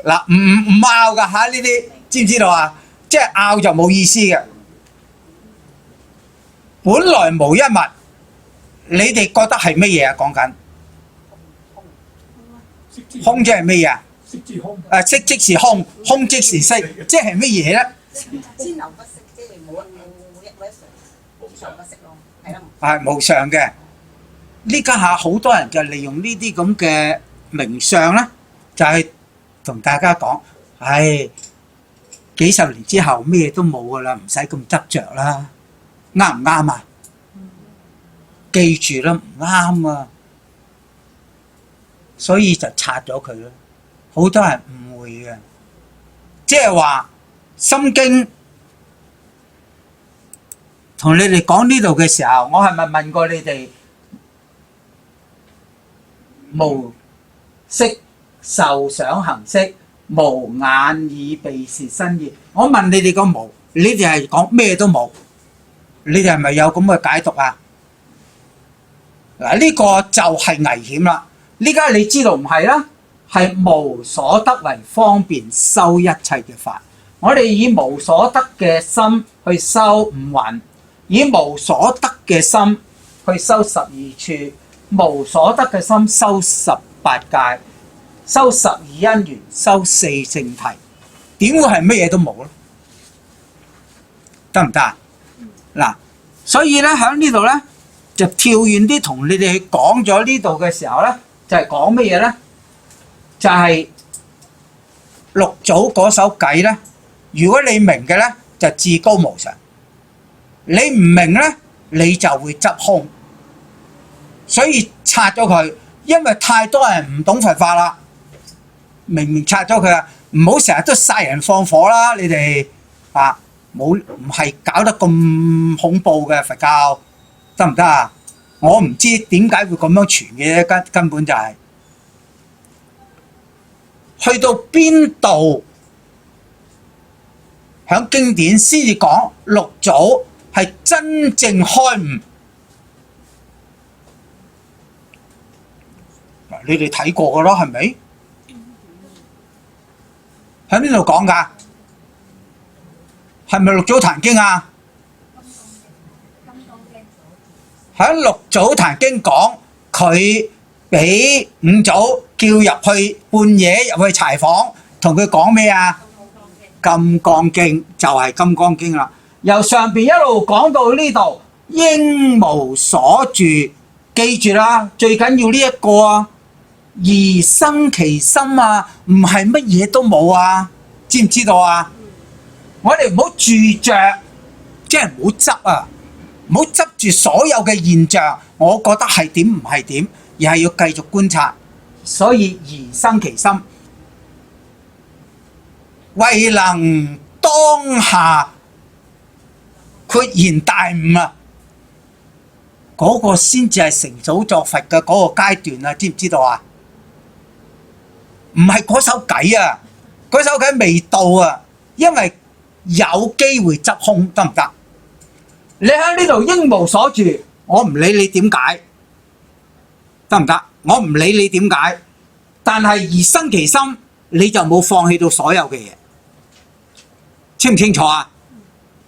嗱，唔拗噶嚇，呢啲知唔知道啊？即係拗就冇意思嘅。本來無一物，你哋覺得係乜嘢啊？講緊色之空即係乜嘢啊？色之空，色即是空，空即是色，即係乜嘢咧？千流不息，即係冇一常，千流不息咯，係啦。係無常嘅。呢家下好多人就利用呢啲咁嘅名相咧，就係同大家講，唉，幾十年之後咩都冇噶啦，唔使咁執着啦，啱唔啱啊？記住啦，唔啱啊，所以就拆咗佢咯。好多人誤會嘅，即係話《心經》同你哋講呢度嘅時候，我係咪問過你哋無色受想行識，無眼耳鼻舌身意？我問你哋個無，你哋係講咩都冇，你哋係咪有咁嘅解讀啊？嗱，呢個就係危險啦！呢家你知道唔係啦，係無所得為方便修一切嘅法。我哋以無所得嘅心去修五蘊，以無所得嘅心去修十二處，無所得嘅心修18界，修12因緣，修4聖諦，點會係乜嘢都冇咧？得唔得啊？嗱，所以咧喺呢度咧就跳遠啲同你哋講咗呢度嘅時候咧，就係講乜嘢咧？就係六祖嗰首偈咧。如果你明嘅咧，就至高無上；你唔明咧，你就會執空。所以拆咗佢，因為太多人唔懂佛法啦。明明拆咗佢啦，唔好成日都殺人放火啦！你哋啊，冇唔係搞得咁恐怖嘅佛教，得唔得啊？我唔知點解會咁樣傳嘅，根本就係去到邊度？喺經典先至講六祖係真正開悟。你哋睇過嘅咯，係咪？喺邊度講㗎？係咪六祖壇經啊？喺六祖壇經講，佢俾五祖叫入去半夜入去柴房，同佢講咩啊？金剛經就係金剛經啦，由上邊一路講到呢度，應無所住，記住啦，最緊要呢一個啊，而生其心啊，唔係乜嘢都冇啊，知唔知道啊？我哋唔好住着，即係唔好執啊，唔好執住所有嘅現象，我覺得係點唔係點，而係要繼續觀察，所以而生其心。為能當下豁然大悟啊！嗰個先至係成祖作佛嘅嗰個階段啊！知唔知道啊？唔係嗰首偈啊，嗰首偈未到啊，因為有機會執空，得唔得？你喺呢度應無所住，我唔理你點解，得唔得？我唔理你點解，但係而生其心，你就冇放棄到所有嘅嘢。清唔清楚啊？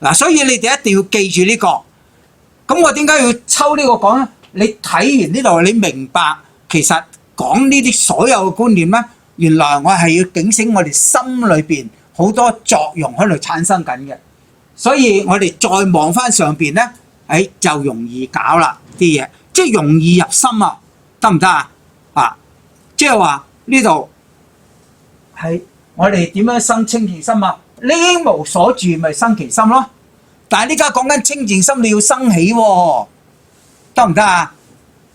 嗱，所以你哋一定要記住呢個。咁我點解要抽呢個講咧？你睇完呢度，你明白其實講呢啲所有嘅觀念咧，原來我係要警醒我哋心裏邊好多作用喺度產生緊嘅。所以我哋再望翻上邊咧，就容易搞啦啲嘢，即係容易入心啊，得唔得啊？啊，即係話呢度係我哋點樣生清淨心啊？你應無所住，咪生其心咯。但係呢家講緊清淨心，你要生起喎，得唔得啊？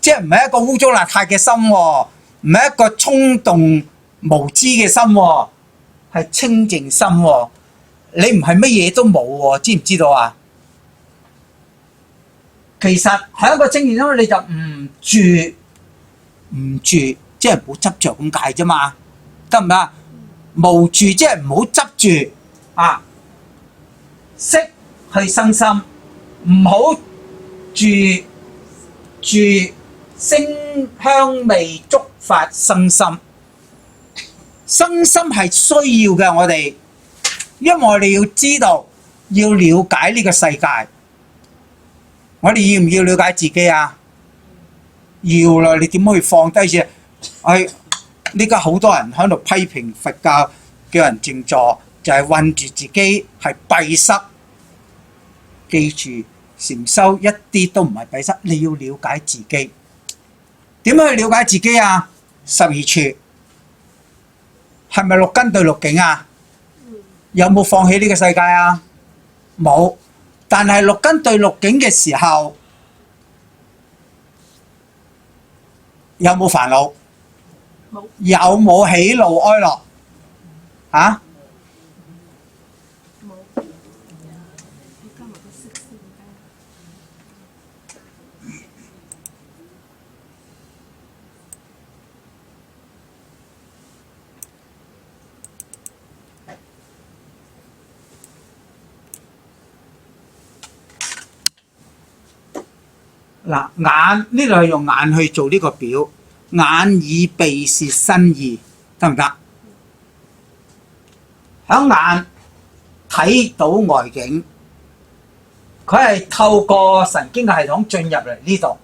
即係唔係一個污糟邋遢嘅心喎，唔係一個衝動無知嘅心喎，係清淨心喎。你唔係乜嘢都冇喎，知唔知道啊？其實係一個清淨心，你就唔住，即係唔好執着咁解啫嘛，得唔得？無住即係唔好執住。啊，識去生心，唔好住聲香味觸法生心，生心係需要嘅，我哋，因為我哋要知道，要了解呢個世界。我哋要唔要了解自己啊？要啦，你點可以放低住？呢家好多人喺度批評佛教，叫人靜坐，就係困住自己係閉塞。記住，禪修一啲都唔係閉塞，你要了解自己。點樣去了解自己啊？12處係咪六根對六境啊？有冇放棄呢個世界啊？冇。但係六根對六境嘅時候，有冇煩惱？冇。有冇喜怒哀樂？嚇？冇。嗱，眼呢度係用眼去做呢個表，眼耳鼻舌身意得唔得？響眼睇到外境，佢係透過神經嘅系統進入嚟呢度，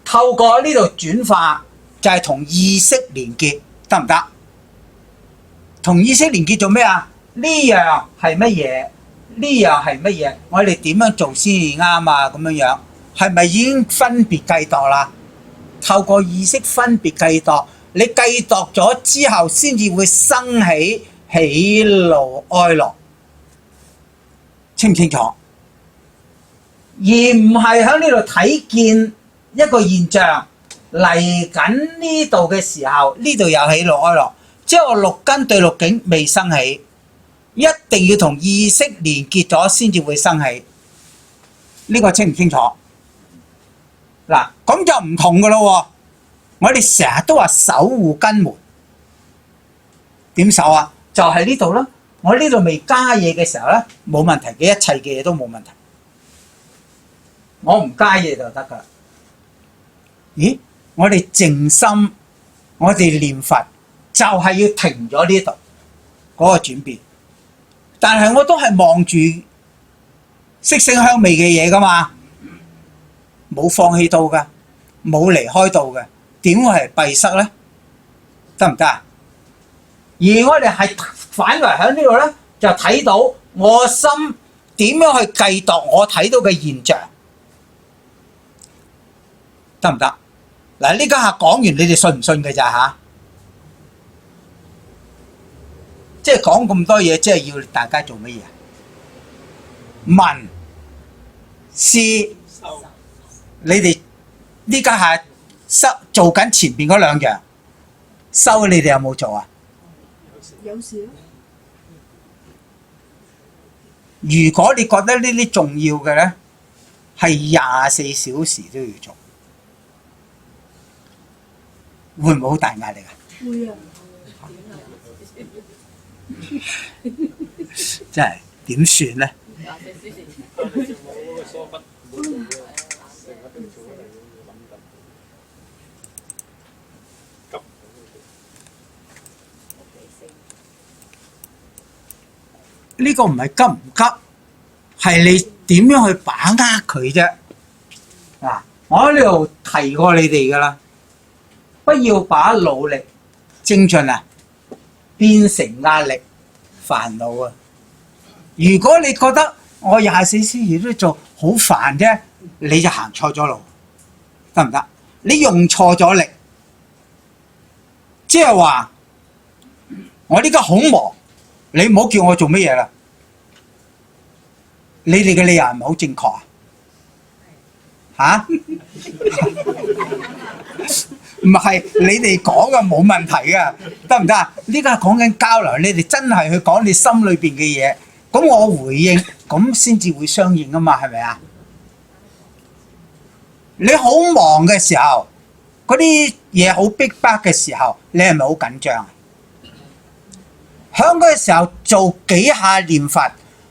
透過呢度轉化就係同意識連結，得唔得？同意識連結做咩啊？呢樣係乜嘢？呢樣係乜嘢？我哋點樣做先至啱啊？咁樣係咪已經分別計度啦？透過意識分別計度，你計度咗之後，先至會生起喜怒哀樂，清唔清楚？而唔係喺呢度睇見一個現象嚟緊呢度嘅時候，呢度有喜怒哀樂，即係我六根對六境未生起。一定要同意識連結咗先至會生起，呢個清唔清楚？嗱，咁就唔同噶咯喎！我哋成日都話守護根門，點守啊？就係呢度啦。我呢度未加嘢嘅時候咧，冇問題嘅，一切嘅嘢都冇問題。我唔加嘢就得噶啦。咦？我哋靜心，我哋念佛，就係要停咗呢度嗰個轉變。但係我都係望住色聲香味嘅嘢噶嘛，冇放棄到噶，冇離開到嘅，點會係閉塞咧？得唔得啊？而我哋係反為喺呢度咧，就睇到我心點樣去計度我睇到嘅現象，得唔得？嗱，呢家下講完，你哋信唔信嘅咋嚇？即係講咁多嘢，即係要大家做乜嘢？聞、思，你哋呢家係做緊前邊嗰兩樣，修你哋有冇做啊？有時。如果你覺得呢啲重要嘅咧，係24小時都要做，會唔會好大壓力啊？會啊！真係點算咧？呢個唔係急唔急，係你點樣去把握佢啫？嗱，我喺呢度提過你哋噶啦，不要把努力精進啊變成壓力煩惱啊！如果你覺得我24小時都做好煩啫，你就行錯咗路，得唔得？你用錯咗力，即係話我呢家好忙，你唔好叫我做乜嘢啦。你哋嘅理由係咪好正確啊？嚇？唔係你哋講嘅冇問題嘅，得唔得啊？呢家講緊交流，你哋真係去講你心裏邊嘅嘢，咁我回應，咁先至會相應啊嘛，係咪啊？你好忙嘅時候，嗰啲嘢好逼迫嘅時候，你係咪好緊張啊？響嗰個時候做幾下念佛，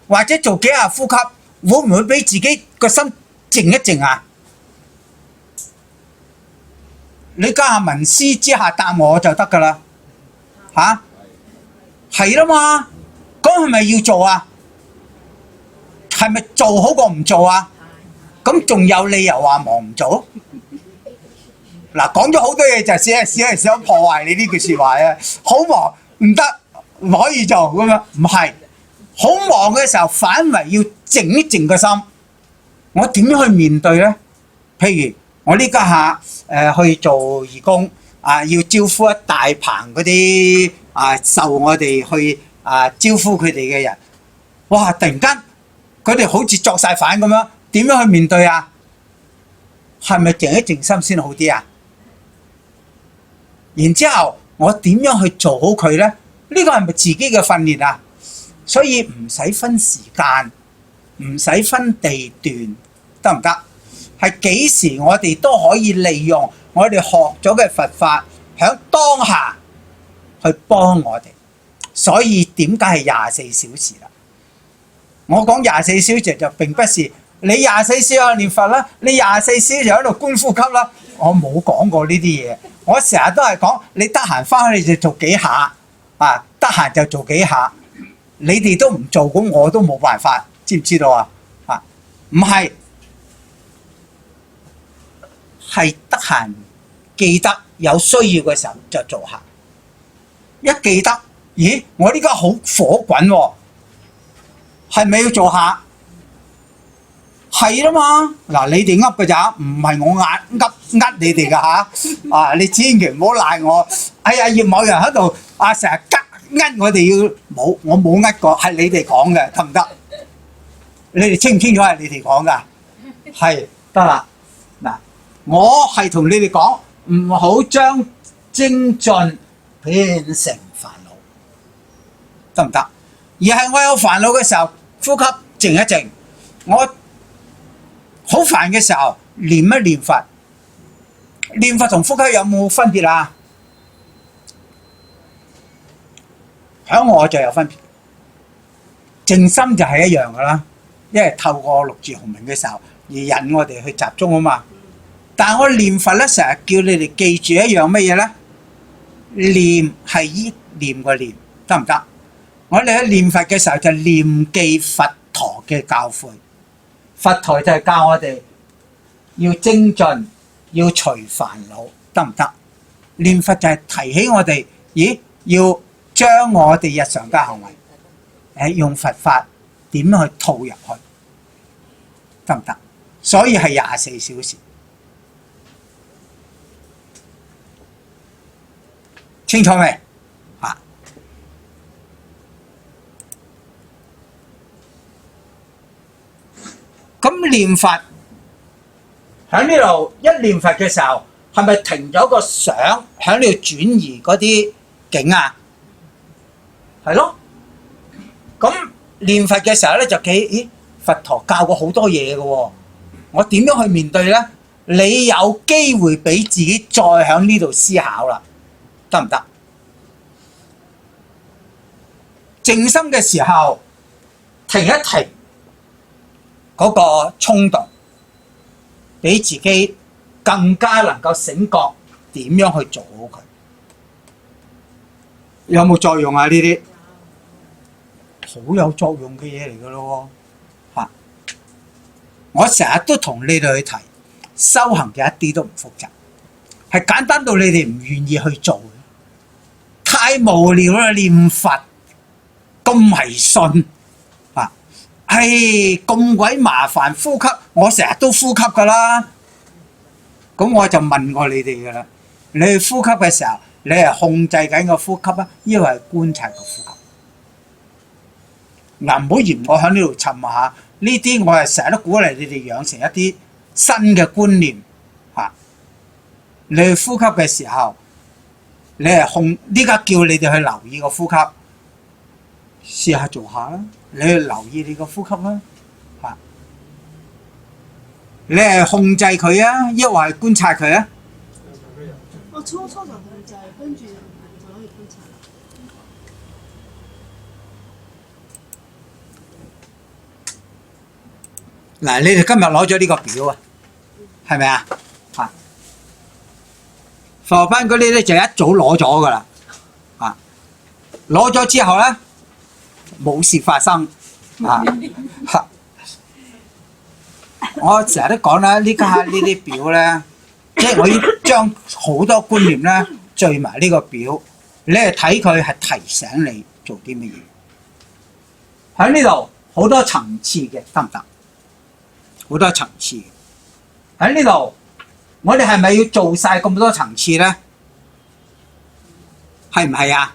或者做幾下呼吸，會唔會俾自己個心靜一靜啊？你家下文思之下答我就得㗎啦，嚇係啦嘛，咁係咪要做啊？係咪做好過唔做啊？咁仲有理由話忙唔做？嗱，講咗好多嘢就係想破壞你呢句説話啊！好忙唔得，唔可以做咁樣，唔係好忙嘅時候，反為要靜一靜個心。我點樣去面對呢？譬如我呢家下去做義工啊，要招呼一大棚嗰啲受我哋去招呼佢哋嘅人，哇！突然間佢哋好似作晒反咁樣，點樣去面對啊？係咪靜一靜心先好啲啊？然之後我點樣去做好佢呢？呢個係咪自己嘅訓練啊？所以唔使分時間，唔使分地段，得唔得？係幾時我哋都可以利用我哋學咗嘅佛法，喺當下去幫我哋。所以點解係24小時啦？我講24小時就並不是你24小時喺度念佛啦，你24小時喺度觀呼吸啦。我冇講過呢啲嘢，我成日都係講你得閒翻去就做幾下啊，得閒就做幾下。你哋都唔做，咁我都冇辦法，知唔知道啊？唔係，係得閒記得有需要嘅時候就做下。一記得，咦，我呢家好火滾喎，係咪要做下？係啦嘛，嗱，你哋噏嘅咋，唔係我噏你哋㗎嚇。啊，你千祈唔好賴我。哎呀，葉某人喺度成日呃我哋要冇，我冇呃過，係你哋講嘅，得唔得？你哋清唔清楚係你哋講㗎？係得啦。嗱，我係同你哋講，唔好將精進變成煩惱，得唔得？而係我有煩惱嘅時候，呼吸靜一靜，我好煩嘅時候，念一念佛。念佛同呼吸有冇分別啊？響我就有分別，靜心就係一樣噶啦，因為透過六字洪名嘅時候而引我哋去集中啊嘛。但係我念佛咧，成日叫你哋記住一樣乜嘢咧？念係依念個念，得唔得？我哋喺念佛嘅時候就念記佛陀嘅教誨，佛陀就係教我哋要精進，要除煩惱，得唔得？念佛就係提起我哋，咦，要將我哋日常嘅行為，用佛法點樣去套入去，得唔得？所以係24小時，清楚未？咁念佛喺呢度一念佛嘅時候，係咪停咗個想喺呢度轉移嗰啲境啊？係咯，咁念佛嘅時候咧就咦，佛陀教過好多嘢嘅喎，我點樣去面對咧？你有機會俾自己再喺呢度思考啦，得唔得？靜心嘅時候停一停嗰個衝動，俾自己更加能夠醒覺點樣去做好佢。有冇作用啊？呢啲好有作用嘅嘢嚟㗎咯喎！我成日都同你哋去提，修行嘅一啲都唔複雜，係簡單到你哋唔願意去做，太無聊啦！念佛咁迷信啊！咁鬼麻煩呼吸，我成日都呼吸㗎啦。咁我就問過你哋㗎啦，你去呼吸嘅時候，你係控制緊個呼吸啊，抑或係觀察個呼吸？嗱，唔好嫌我喺呢度沉下，呢啲我係成日都鼓勵你哋養成一啲新嘅觀念嚇。你去呼吸嘅時候，你係呢家叫你哋去留意個呼吸，試下做下啦。你去留意你個呼吸啦嚇。你係控制佢啊，抑或係觀察佢啊？我初就控制，跟住就可以觀察啦。嗱，你哋今日攞咗呢個表啊，係咪啊？嚇，課班嗰啲咧就一早攞咗噶啦，啊，攞咗之後咧冇事發生，啊，我成日都講啦，呢家呢啲表咧，即係我要將好多觀念咧聚埋呢個表，你係睇佢係提醒你做啲乜嘢。喺呢度好多層次嘅，得唔得？好多層次嘅喺呢度，我哋係咪要做晒咁多層次咧？係唔係啊？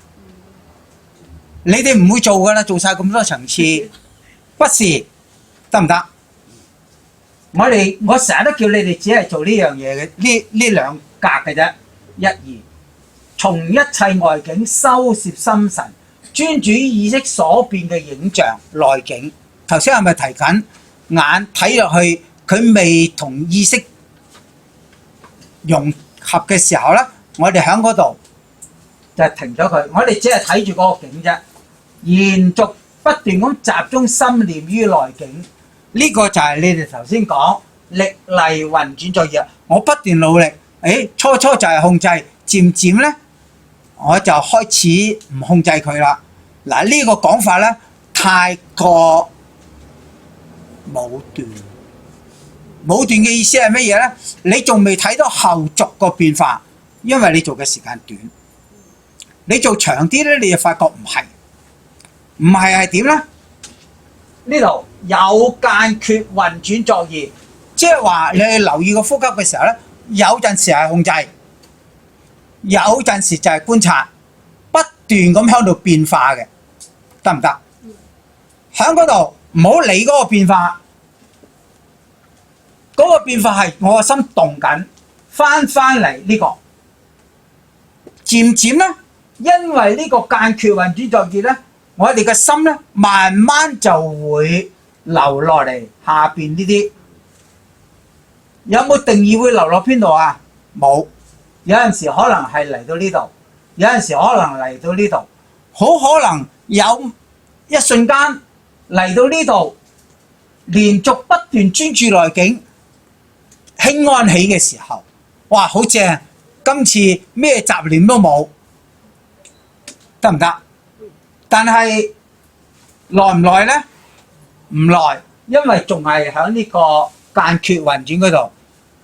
你哋唔會做噶啦，做晒咁多層次，不是得唔得？我成日都叫你哋只係做呢樣嘢嘅，呢兩格嘅啫，一二，從一切外境收攝心神，專注於意識所變嘅影像內境。頭先係咪提緊眼睇落去，佢未同意識融合嘅時候咧，我哋喺嗰度就停咗佢，我哋只係睇住嗰個景啫，延續不斷咁集中心念於內境。呢個就係你哋頭先講力勵運轉作業，我不斷努力，初初就係控制，漸漸咧我就開始唔控制佢啦。嗱，呢個講法咧太過武斷。武斷嘅意思係乜嘢咧？你仲未睇到後續個變化，因為你做嘅時間短。你做長啲咧，你就發覺唔係係點咧？呢度有間缺運轉作業，即係話你去留意個呼吸嘅時候咧，有陣時係控制，有陣時就係觀察，不斷咁喺度變化嘅，得唔得？喺嗰度唔好理嗰個變化，嗰個變化係我個心動緊，翻嚟呢個，漸漸咧，因為呢個間缺運轉作業咧。我哋嘅心咧，慢慢就會流落嚟下邊呢啲。有冇定義會流落邊度啊？冇。有陣時可能係嚟到呢度，有陣時可能嚟到呢度，好可能有一瞬間嚟到呢度，連續不斷專注內境，輕安起嘅時候，哇，好正！今次咩雜念都冇，得唔得？但係耐唔耐咧？唔耐，因為仲係喺呢個間缺運轉嗰度。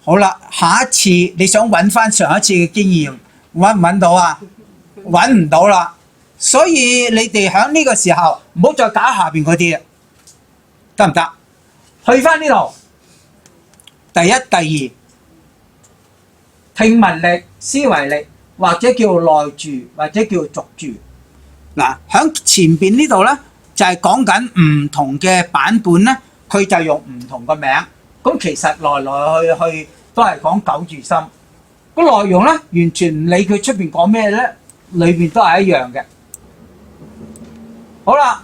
好啦，下一次你想揾翻上一次嘅經驗，揾唔揾到啊？揾唔到啦。所以你哋喺呢個時候唔好再搞下邊嗰啲，得唔得？去翻呢度，第一、第二，聽聞力、思維力，或者叫內住，或者叫續住。嗱，喺前邊呢度咧，就係講緊唔同嘅版本咧，佢就用唔同嘅名。咁其實來來去去都係講九住心。個內容咧，完全唔理佢出邊講咩咧，裏邊都係一樣嘅。好啦，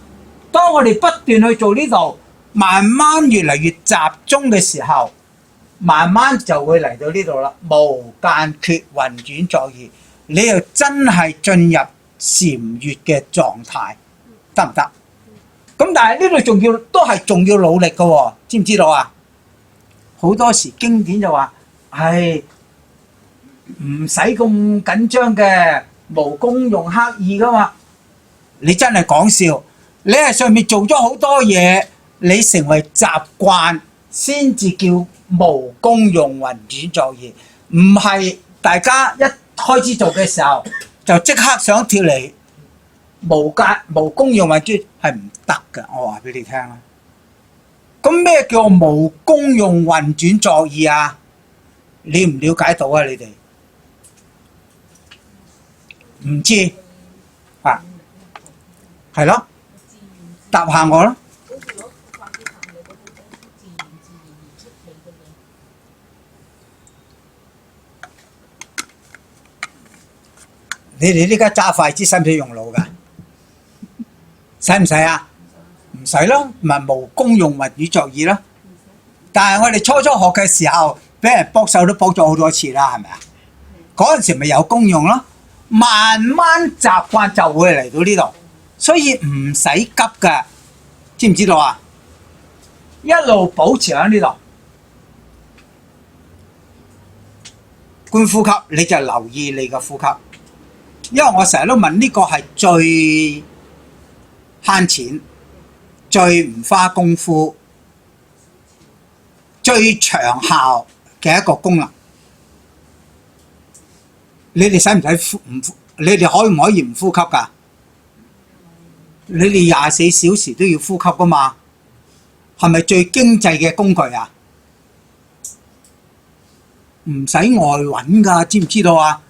當我哋不斷去做呢度，慢慢越嚟越集中嘅時候，慢慢就會嚟到呢度啦。無間缺運轉作業，你又真係進入禪悦嘅狀態，得唔得？咁但係呢度仲要努力嘅喎，知唔知道啊？好多時經典就話，唔使咁緊張嘅，無功用刻意噶嘛。你真係講笑，你喺上面做咗好多嘢，你成為習慣先至叫無功用運轉作業，唔係大家一開始做嘅時候就即刻想跳嚟無功用運轉，係唔得㗎。我話俾你聽啦。咁咩叫無功用運轉作業啊？你唔了解到啊？你哋唔知啊？係咯，答下我咯。你哋呢家揸筷子使唔使用腦㗎？使唔使啊？唔使咯，咪無功用運轉作業咯。但係我哋初初學嘅時候，俾人搏手都搏咗好多次啦，係咪啊？嗰陣時咪有功用咯，慢慢習慣就會嚟到呢度，所以唔使急㗎，知唔知道啊？一路保持喺呢度。觀呼吸，你就留意你嘅呼吸，因為我成日都問呢個係最慳錢、最唔花功夫、最長效嘅一個功能。你哋使唔使呼？你哋可唔可以唔呼吸㗎？你哋24小時都要呼吸㗎嘛？係咪最經濟嘅工具啊？唔使外揾㗎，知唔知道啊？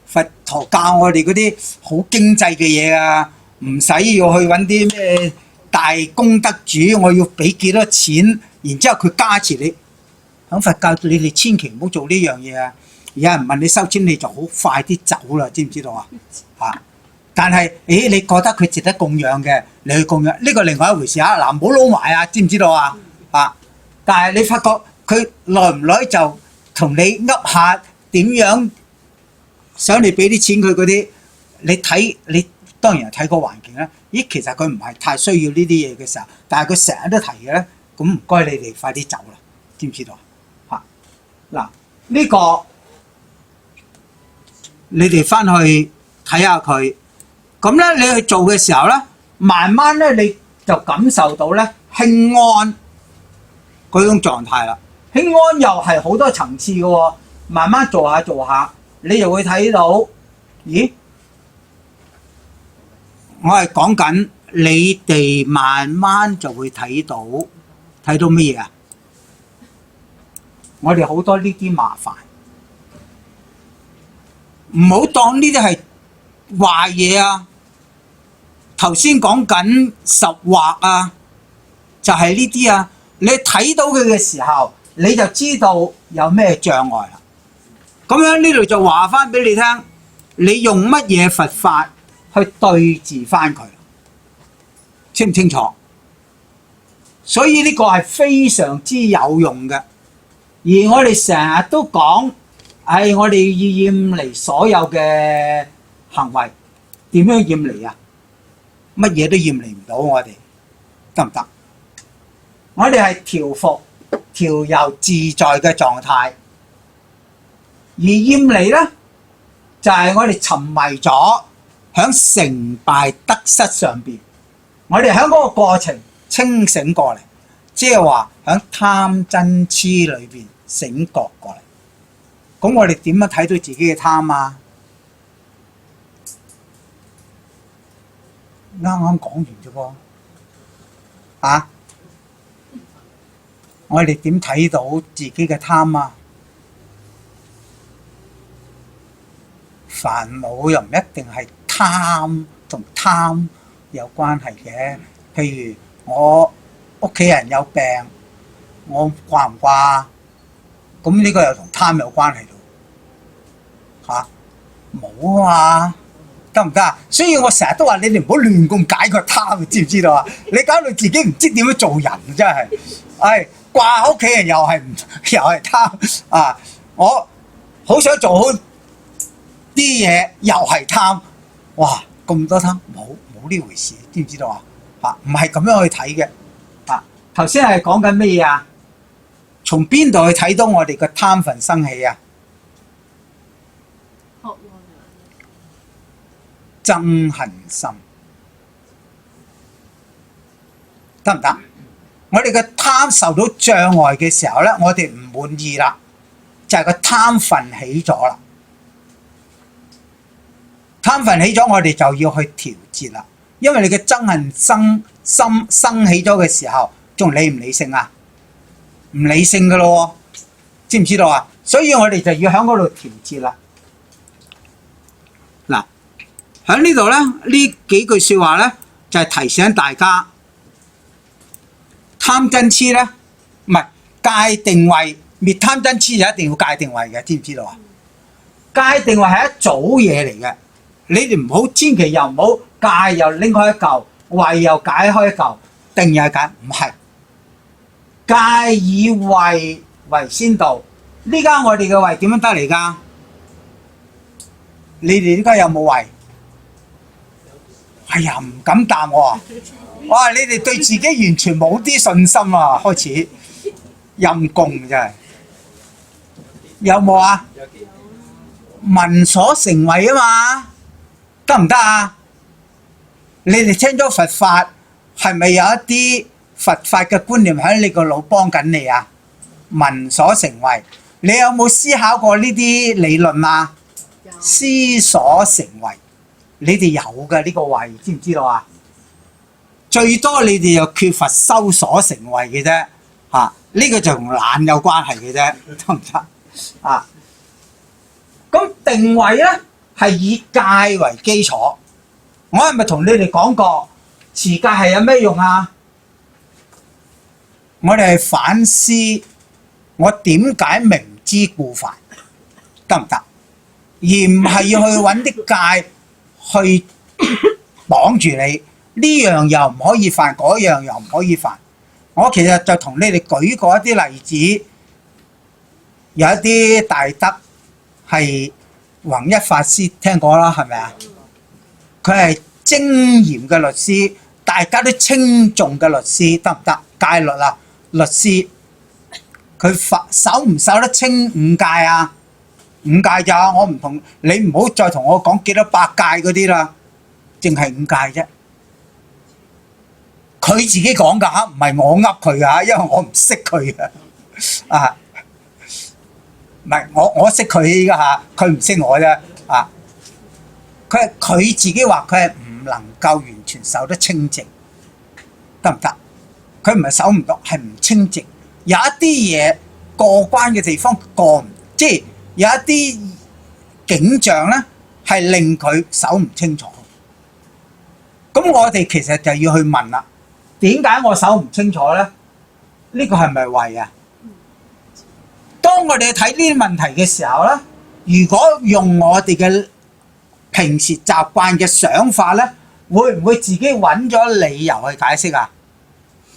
佛陀教我哋嗰啲好經濟嘅嘢啊，唔使要去揾啲咩大功德主，我要俾幾多錢，然之後佢加持你。喺佛教你哋千祈唔好做呢樣嘢啊！有人問你收錢，你就好快啲走啦，知唔知道啊？嚇！但係，你覺得佢值得供養嘅，你去供養，呢個另外一回事啊！嗱，唔好撈埋啊，知唔知道啊？啊！但係你發覺佢耐唔耐就〜同你噏下點樣想你俾啲錢佢嗰啲，你當然係睇個環境啦。咦，其實佢唔係太需要呢啲嘢嘅時候，但係佢成日都提嘅咧，咁唔該你哋快啲走啦，知唔知道啊？嗱，呢個你哋翻去睇下佢，咁咧你去做嘅時候咧，慢慢咧你就感受到咧輕安嗰種狀態啦。輕安又係好多層次嘅喎，慢慢做下做下，你就會睇到，咦？我係講緊你哋慢慢就會睇到乜嘢啊？我哋好多呢啲麻煩，唔好當呢啲係壞嘢啊！頭先講緊十惑啊，就係呢啲啊，你睇到佢嘅時候，你就知道有咩障礙啦。咁樣呢度就話翻俾你聽，你用乜嘢佛法去對治翻佢，清唔清楚？所以呢個係非常之有用嘅。而我哋成日都講，我哋要厭離所有嘅行為，點樣厭離啊？乜嘢都厭離唔到我哋，得唔得？我哋係調伏、調柔自在嘅狀態，而厭離咧就係我哋沉迷咗喺成敗得失上邊，我哋喺嗰個過程清醒過嚟，即係話喺貪嗔痴裏邊醒覺過嚟。咁我哋點樣睇到自己嘅貪啊？啱啱講完啫噃，啊！我哋點睇到自己嘅貪啊？煩惱又唔一定係貪同貪有關係嘅。譬如我屋企人有病，我掛唔掛？咁呢個又同貪有關係咯。嚇，冇啊！得唔得啊？所以我成日都話你哋唔好亂咁解個貪，知唔知道啊？你搞到自己唔知點樣做人，真係，掛屋企人又係貪啊！我好想做好啲嘢，又係貪，哇！咁多貪，冇呢回事，知唔知道啊？嚇，唔係咁樣去睇嘅。嚇，頭先係講緊咩嘢啊？從邊度去睇到我哋個貪份生起啊？憎恨心，得唔得？我哋嘅貪受到障礙嘅時候咧，我哋唔滿意啦，就係個貪份起咗啦。貪份起咗，我哋就要去調節啦。因為你嘅憎恨心生起咗嘅時候，仲理唔理性啊？唔理性噶咯，知唔知道啊？所以我哋就要喺嗰度調節啦。嗱，喺呢度咧，呢幾句説話咧，就係提醒大家。貪嗔痴咧，唔係戒定慧滅貪嗔痴就一定要戒定慧嘅，知唔知道啊？戒定慧係一組嘢嚟嘅，你哋唔好千祈又唔好戒又拎開一嚿，慧又解開一嚿，定又係解，唔係戒以慧為先導。呢家我哋嘅慧點樣得嚟㗎？你哋呢家有冇慧？哎呀，唔敢答我啊！哇，你哋對自己完全冇啲信心啊，開始陰公真係。有冇啊？聞所成為啊嘛，得唔得啊？你哋聽咗佛法，係咪有一啲佛法嘅觀念喺你個腦幫緊你啊？聞所成為，你有冇思考過呢啲理論啊？思所成為，你哋有嘅呢個位，知唔知道啊？最多你哋又缺乏修所成為嘅啫，嚇、呢個就同懶有關係嘅啫，得唔得啊？咁定位咧係以戒為基礎，我係咪同你哋講過持戒係有咩用啊？我哋係反思我點解明知故犯，得唔得？而唔係要去揾啲戒去綁住你，呢樣又唔可以犯，嗰樣又唔可以犯。我其實就同你哋舉過一啲例子，有一啲大德係弘一法師聽過啦，係咪啊？佢係精嚴嘅律師，大家都稱重嘅律師，得唔得？戒律啊，律師，佢守唔守得清五戒啊？五戒咋？我唔同你，唔好再同我講幾多百戒嗰啲啦，淨係五戒啫。佢自己講㗎嚇，唔係我噏佢㗎，因為我唔識佢啊。啊，唔係我識佢㗎嚇，佢唔識我啫。啊，佢自己話佢係唔能夠完全守得清淨，得唔得？佢唔係守唔到，係唔清淨。有一啲嘢過關嘅地方過唔，即係有一啲景象咧係令佢守唔清楚。咁我哋其實就要去問啦，點解我守唔清楚咧？呢個係咪為啊？當我哋睇呢啲問題嘅時候咧，如果用我哋嘅平時習慣嘅想法咧，會唔會自己揾咗理由去解釋啊？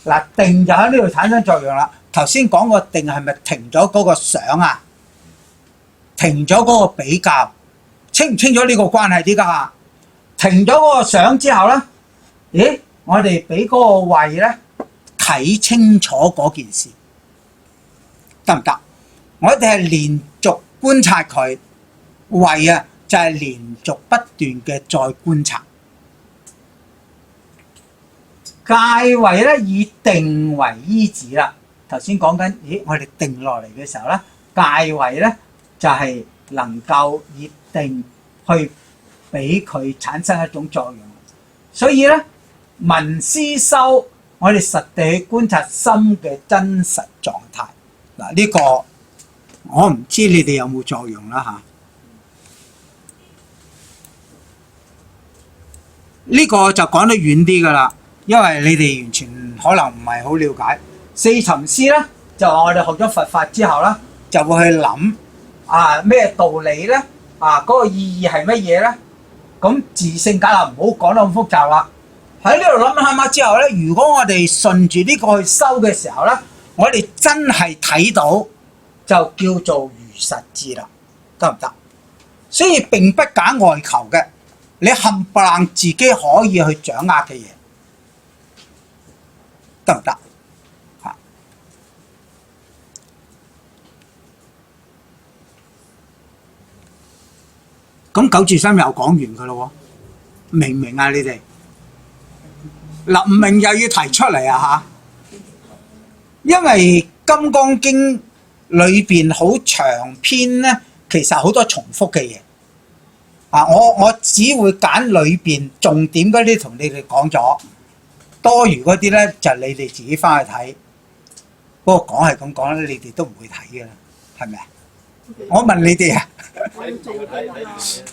嗱，定就喺呢度產生作用啦。頭先講個定係咪停咗嗰個想啊？停咗嗰個比較，清唔清楚呢個關係啲㗎？停咗嗰個想之後咧，咦？我哋俾嗰個慧咧睇清楚嗰件事，得唔得？我哋係連續觀察佢，慧啊就係連續不斷嘅再觀察。戒慧咧以定為依止啦。頭先講緊，咦？我哋定落嚟嘅時候咧，戒慧咧就係能夠以定去俾佢產生一種作用。所以咧，聞思修，我哋實地去觀察心嘅真實狀態。嗱，呢個我唔知你哋有冇作用啦嚇。呢個就講得遠啲㗎啦。因為你哋完全可能唔係好了解四尋思咧，就話我哋學咗佛法之後咧，就會去諗啊咩道理咧，啊嗰個意義係乜嘢咧？咁自性解啦，唔好講得咁複雜啦。喺呢度諗下之後咧，如果我哋順住呢個去修嘅時候咧，我哋真係睇到就叫做如實智啦，得唔得？所以並不假外求嘅，你冚唪唥自己可以去掌握嘅嘢。得唔得？嚇！咁九住三又講完㗎咯喎，明唔明啊？你哋嗱唔明又要提出嚟啊嚇！因為《金剛經》裏邊好長篇咧，其實好多重複嘅嘢啊！我只會揀裏邊重點嗰啲同你哋講咗。多餘嗰啲咧就你哋自己翻去睇，不過講係咁講咧，你哋都唔會睇嘅啦，係咪啊？我問你哋啊，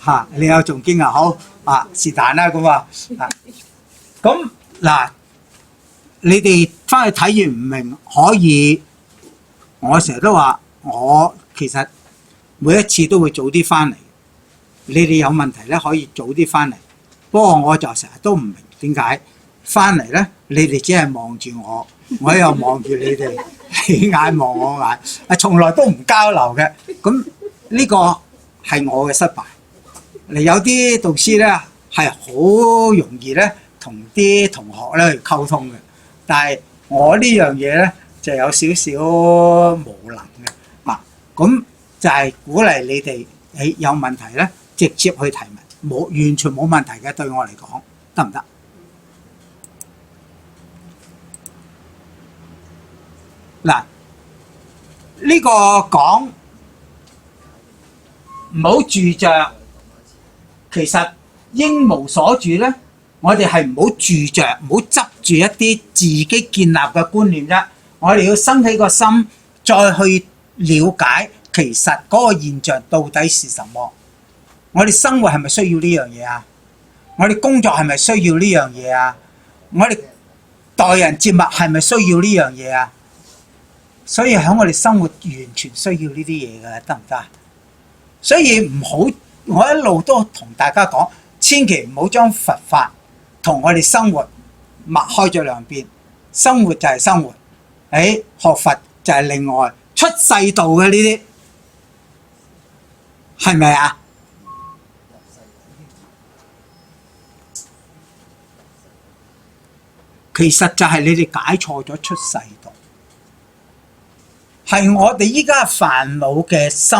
嚇你有誦經啊？好啊，是但啦咁啊，咁嗱，你哋翻去睇完唔明可以，我成日都話我其實每一次都會早啲翻嚟，你哋有問題咧可以早啲翻嚟，不過我就成日都唔明點解。翻嚟咧，你哋只係望住我，我又望住你哋，你眼望我眼，啊，從來都唔交流嘅。咁呢個係我嘅失敗。你有啲導師咧係好容易咧同啲同學咧去溝通嘅。但係我呢樣嘢咧就有少少無能嘅啊。咁就係鼓勵你哋，有問題咧直接去提問，完全冇問題嘅，對我嚟講得唔得？嗱，呢個講唔好住着，其實應無所住咧，我哋係唔好住着，唔好執住一啲自己建立嘅觀念啫。我哋要生起個心，再去了解其實嗰個現象到底是什麼。我哋生活係咪需要呢樣嘢啊？我哋工作係咪需要呢樣嘢啊？我哋待人接物係咪需要呢樣嘢啊？所以喺我哋生活完全需要呢啲嘢嘅，得唔得？所以唔好，我一路都同大家講，千祈唔好將佛法同我哋生活擘開咗兩邊。生活就係生活，學佛就係另外出世道嘅呢啲，係咪啊？其實就係你哋解錯咗出世道。係我哋依家煩惱嘅心，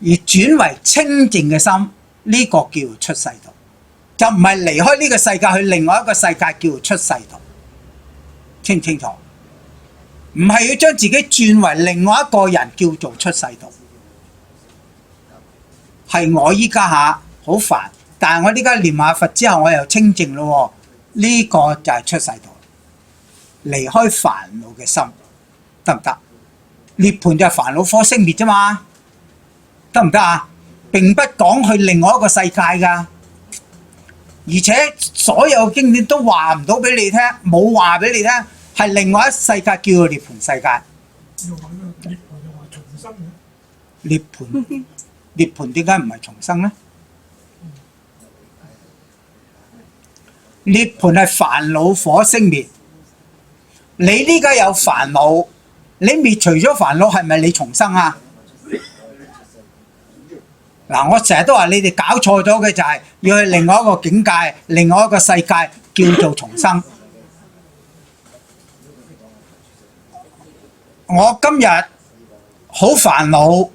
而轉為清淨嘅心，呢個叫出世道，就唔係離開呢個世界去另外一個世界叫出世道，清唔清楚？唔係要將自己轉為另外一個人叫做出世道。係我依家好煩，但係我依家念下佛之後，我又清淨咯，呢個就係出世道，離開煩惱嘅心，得唔得？涅槃就係煩惱火熄滅啫嘛，得唔得啊？並不講去另外一個世界㗎，而且所有經典都話唔到俾你聽，冇話俾你聽，係另外一世界叫做涅槃世界。又話涅槃又話重生嘅。涅槃點解唔係重生呢？涅槃係煩惱火熄滅，你呢家有煩惱。你滅除咗煩惱，係咪你重生啊？嗱，我成日都話你哋搞錯咗嘅就係要去另外一個境界、另外一個世界叫做重生。我今日好煩惱，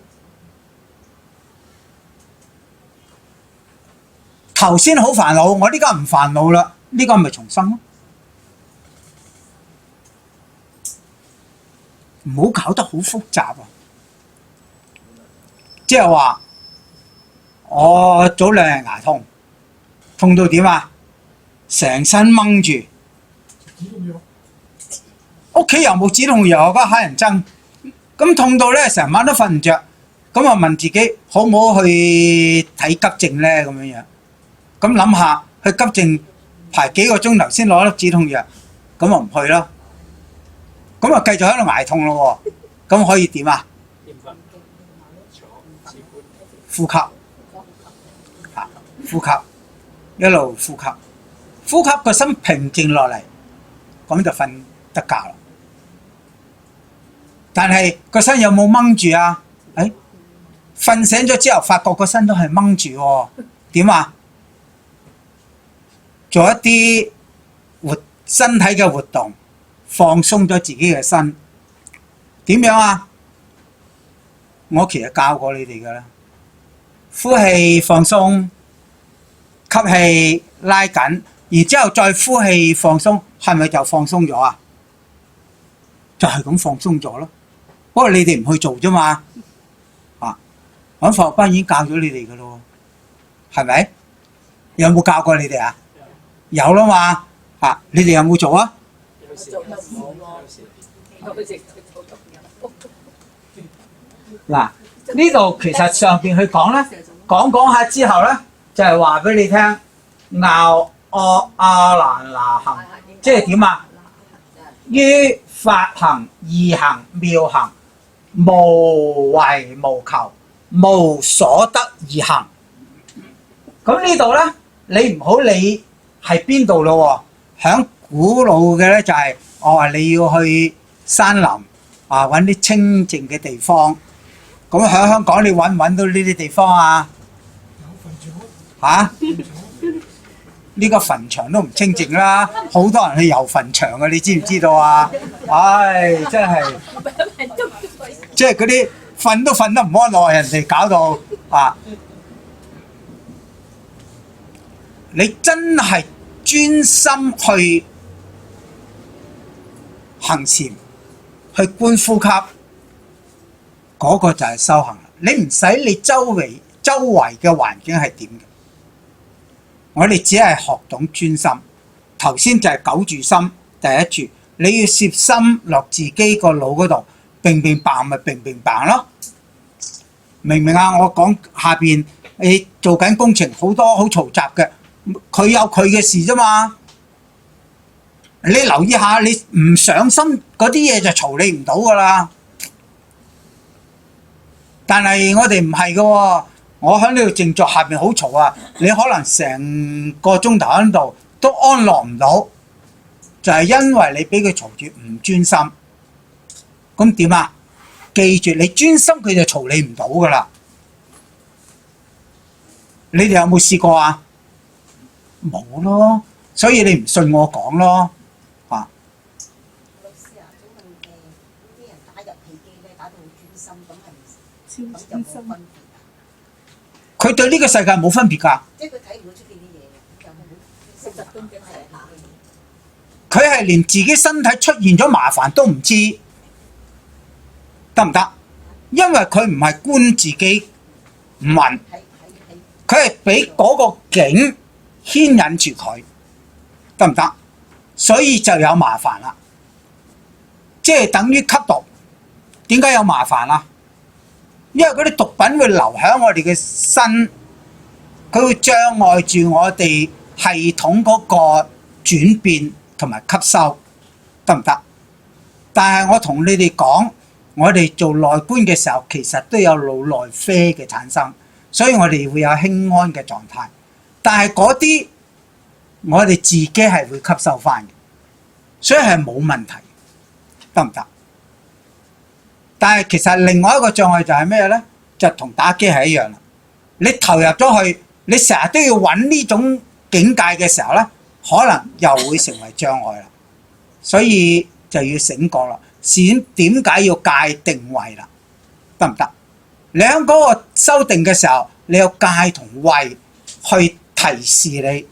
頭先好煩惱，我呢家唔煩惱啦，呢個咪重生咯。唔好搞得好複雜啊！即係話我早2日牙痛，痛到點啊？成身掹住，屋企又冇止痛藥，我覺得乞人憎。咁痛到咧，成晚都瞓唔着。咁啊問自己，好唔好去睇急症咧？咁樣樣。咁諗下，去急症排幾個鐘頭先攞粒止痛藥，咁啊唔去咯。咁啊繼續喺度捱痛咯喎，咁可以點啊？呼吸，呼吸，一路呼吸，呼吸個心平靜落嚟，咁就瞓得覺啦。但係個身有冇掹住啊？瞓醒咗之後，發覺個身都係掹住喎，點啊？做一啲身體嘅活動。放鬆咗自己嘅身，點樣啊？我其實教過你哋㗎啦，呼氣放鬆，吸氣拉緊，然之後再呼氣放鬆，係咪就放鬆咗啊？就係咁放鬆咗咯。不過你哋唔去做啫嘛，喺課學班已經教咗你哋㗎咯，係咪？有冇教過你哋啊？有啦嘛，你哋有冇做啊？嗱，呢度其實上邊去講咧，講下之後咧，就係話俾你聽，鬧惡阿蘭那行，即係點啊？於法行、義行、妙行，無為無求，無所得而行。咁呢度咧，你唔好理係邊度咯喎，響古老嘅咧就係我話你要去山林揾啲清靜嘅地方。咁喺香港你揾唔揾到呢啲地方啊？呢個墳場都唔清靜啦，好多人去遊墳場嘅，你知唔知道啊？唉，真係，即係嗰啲瞓都瞓得唔安樂，人哋搞到啊！你真係專心去行禪，去觀呼吸，嗰個就係修行啦。你唔使你周圍嘅環境係點嘅，我哋只係學懂專心。頭先就係九住心，第一住你要攝心落自己個腦嗰度，並棒咪並棒咯。明唔明啊？我講下邊你做緊工程，好多好嘈雜嘅，佢有佢嘅事啫嘛。你留意下，你唔上心嗰啲嘢就嘈你唔到噶啦。但係我哋唔係嘅喎，我喺呢度靜坐，下面好嘈啊！你可能成個鐘頭喺度都安樂唔到，就係因為你俾佢嘈住唔專心。咁點啊？記住，你專心佢就嘈你唔到噶啦。你哋有冇試過啊？冇咯，所以你唔信我講咯。老師啊，請問啲人打入氣機咧，打到好專心，咁係咪咁就冇分別啊？佢對呢個世界冇分別㗎。即係佢睇唔到出邊啲嘢，有冇60分鐘係打嘅？佢係連自己身體出現咗麻煩都唔知，得唔得？因為佢唔係觀自己唔暈，佢係俾嗰個境牽引住佢，得唔得？所以就有麻煩啦。即係等於吸毒，點解有麻煩啊？因為嗰啲毒品會留喺我哋嘅身，佢會障礙住我哋系統嗰個轉變同埋吸收，得唔得？但係我同你哋講，我哋做內觀嘅時候，其實都有腦內啡嘅產生，所以我哋會有輕安嘅狀態。但係嗰啲我哋自己係會吸收翻嘅，所以係冇問題，得唔得？但係其實另外一個障礙就係咩呢？就同打機係一樣啦。你投入咗去，你成日都要揾呢種境界嘅時候呢，可能又會成為障礙啦。所以就要醒覺啦。點解要戒定慧啦？得唔得？你喺嗰個修定嘅時候，你有戒同慧去提示你，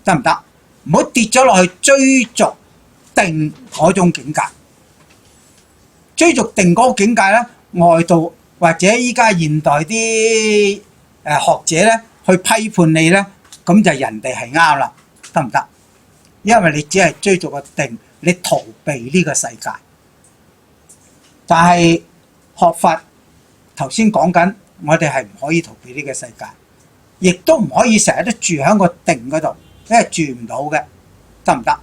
得唔得？唔好跌咗落去追逐定嗰種境界。追逐定嗰個境界咧，外道或者依家現代啲學者咧去批判你咧，咁就人哋係啱啦，得唔得？因為你只係追逐個定，你逃避呢個世界。但係學佛頭先講緊，我哋係唔可以逃避呢個世界，亦都唔可以成日都住喺個定嗰度，因為住唔到嘅，得唔得？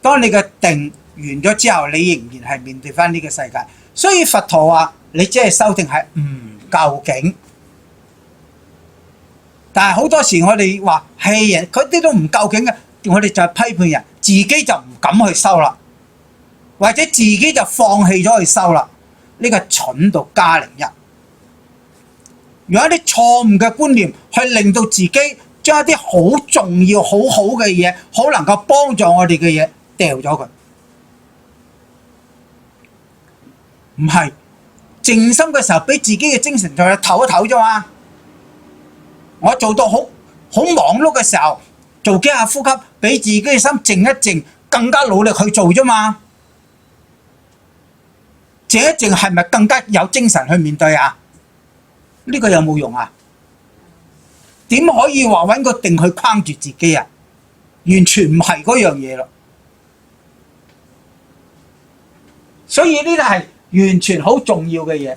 當你嘅定完咗之後，你仍然係面對翻呢個世界。所以佛陀話你只係修定係唔究竟。但係好多時我哋話係人，佢啲都唔究竟嘅，我哋就係批判人，自己就唔敢去修啦，或者自己就放棄咗去修啦。呢個蠢到加01。用一啲錯誤嘅觀念去令到自己將一啲好重要、好好嘅嘢，好能夠幫助我哋嘅嘢掉咗佢。唔係靜心嘅時候，俾自己嘅精神就係唞一唞啫嘛。我做到好忙碌嘅時候，做幾下呼吸，俾自己嘅心靜一靜，更加努力去做啫嘛。靜一靜係咪更加有精神去面對啊？呢個有冇用啊？點可以話揾個定去框住自己啊？完全唔係嗰樣嘢咯。所以呢啲係完全好重要嘅嘢。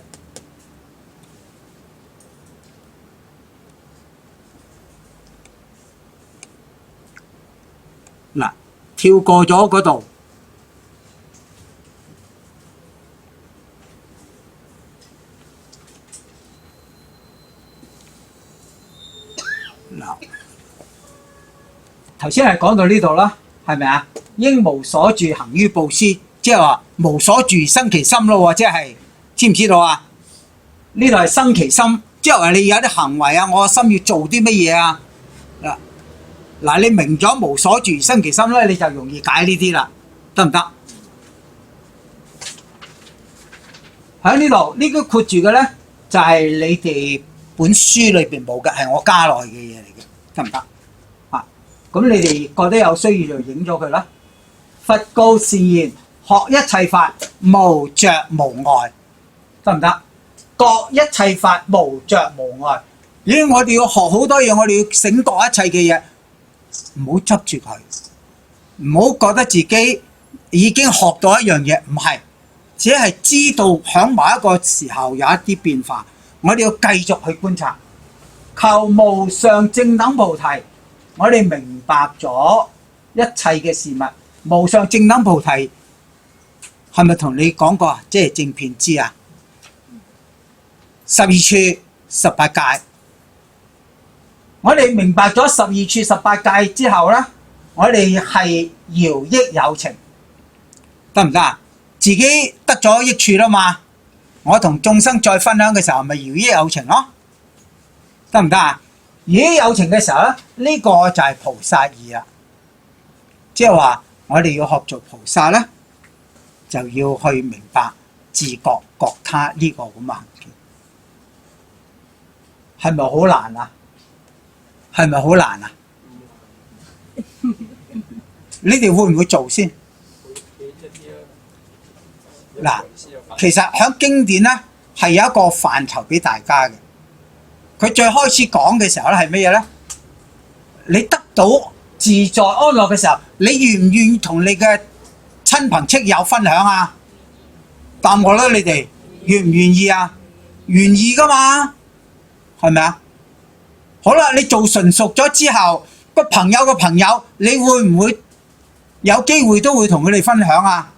嗱，跳過咗嗰度。嗱，頭先係講到呢度啦，係咪啊？應無所住行於布施，即係話無所住生其心咯，即係知唔知道啊？呢度係生其心，即係話你有啲行為啊，我心要做啲乜嘢啊？嗱，嗱，你明咗無所住而生其心咧，你就容易解呢啲啦，得唔得？喺呢度呢個括住嘅咧，就係你哋本書裏邊冇嘅，係我加落去嘅嘢嚟嘅，得唔得？啊，咁你哋覺得有需要就影咗佢啦。佛告善言，學一切法，無着無礙，得唔得？覺一切法，無着無礙。咦，我哋要學好多嘢，我哋要醒覺一切嘅嘢，唔好執住佢，唔好覺得自己已經學到一樣嘢，唔係。只係知道響某一個時候有一啲變化，我哋要繼續去觀察，求無上正等菩提。我哋明白咗一切嘅事物，無上正等菩提係咪同你講過啊？即係正遍知啊，12處18戒。我哋明白咗12處18戒之後咧，我哋係饒益有情，得唔得啊？自己得咗益處啦嘛，我同眾生再分享嘅時候，咪饒益有情咯，得唔得啊？饒益有情嘅時候咧，呢個就係菩薩義啦，即係話我哋要學做菩薩咧，就要去明白自覺覺他呢個咁嘅行徑，係咪好難啊？係咪好難啊？你哋會唔會做先？嗱，其實喺經典咧係有一個範疇俾大家嘅。佢最開始講嘅時候咧係乜嘢咧？你得到自在安樂嘅時候，你願唔願意同你嘅親朋戚友分享啊？答我啦，你哋願唔願意啊？願意噶嘛，係咪啊？好啦，你做純熟咗之後，個朋友嘅朋友，你會唔會有機會都會同佢哋分享啊？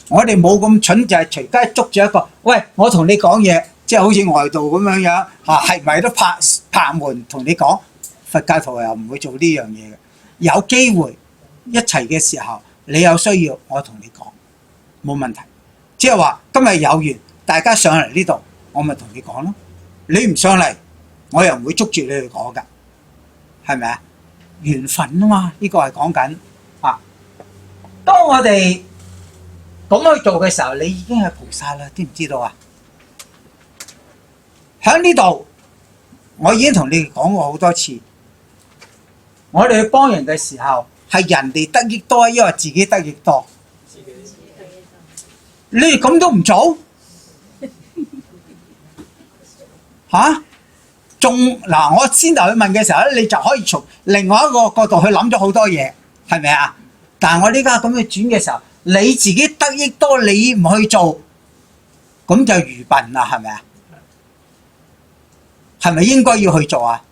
我哋冇咁蠢，就係隨街捉住一個，喂，我同你講嘢，即係好似外道咁樣樣嚇，係咪都拍門同你講？佛教徒又唔會做呢樣嘢嘅。有機會一齊嘅時候，你有需要，我同你講，冇問題。即係話今日有緣，大家上嚟呢度，我咪同你講咯。你唔上嚟，我又唔會捉住你去講㗎，係咪啊？緣分啊嘛，呢個係講緊啊。當我哋咁去做嘅時候，你已經係菩薩啦，知唔知道啊？喺呢度，我已經同你哋講過好多次，我哋去幫人嘅時候，係人哋得益多，抑或自己得益多？你哋咁都唔做嚇？嗱，我先頭去問嘅時候咧，你就可以從另外一個角度去諗咗好多嘢，係咪啊？但係我呢家咁去轉嘅時候，你自己得益多，你唔去做，咁就愚笨啦，係咪啊？係咪應該要去做啊？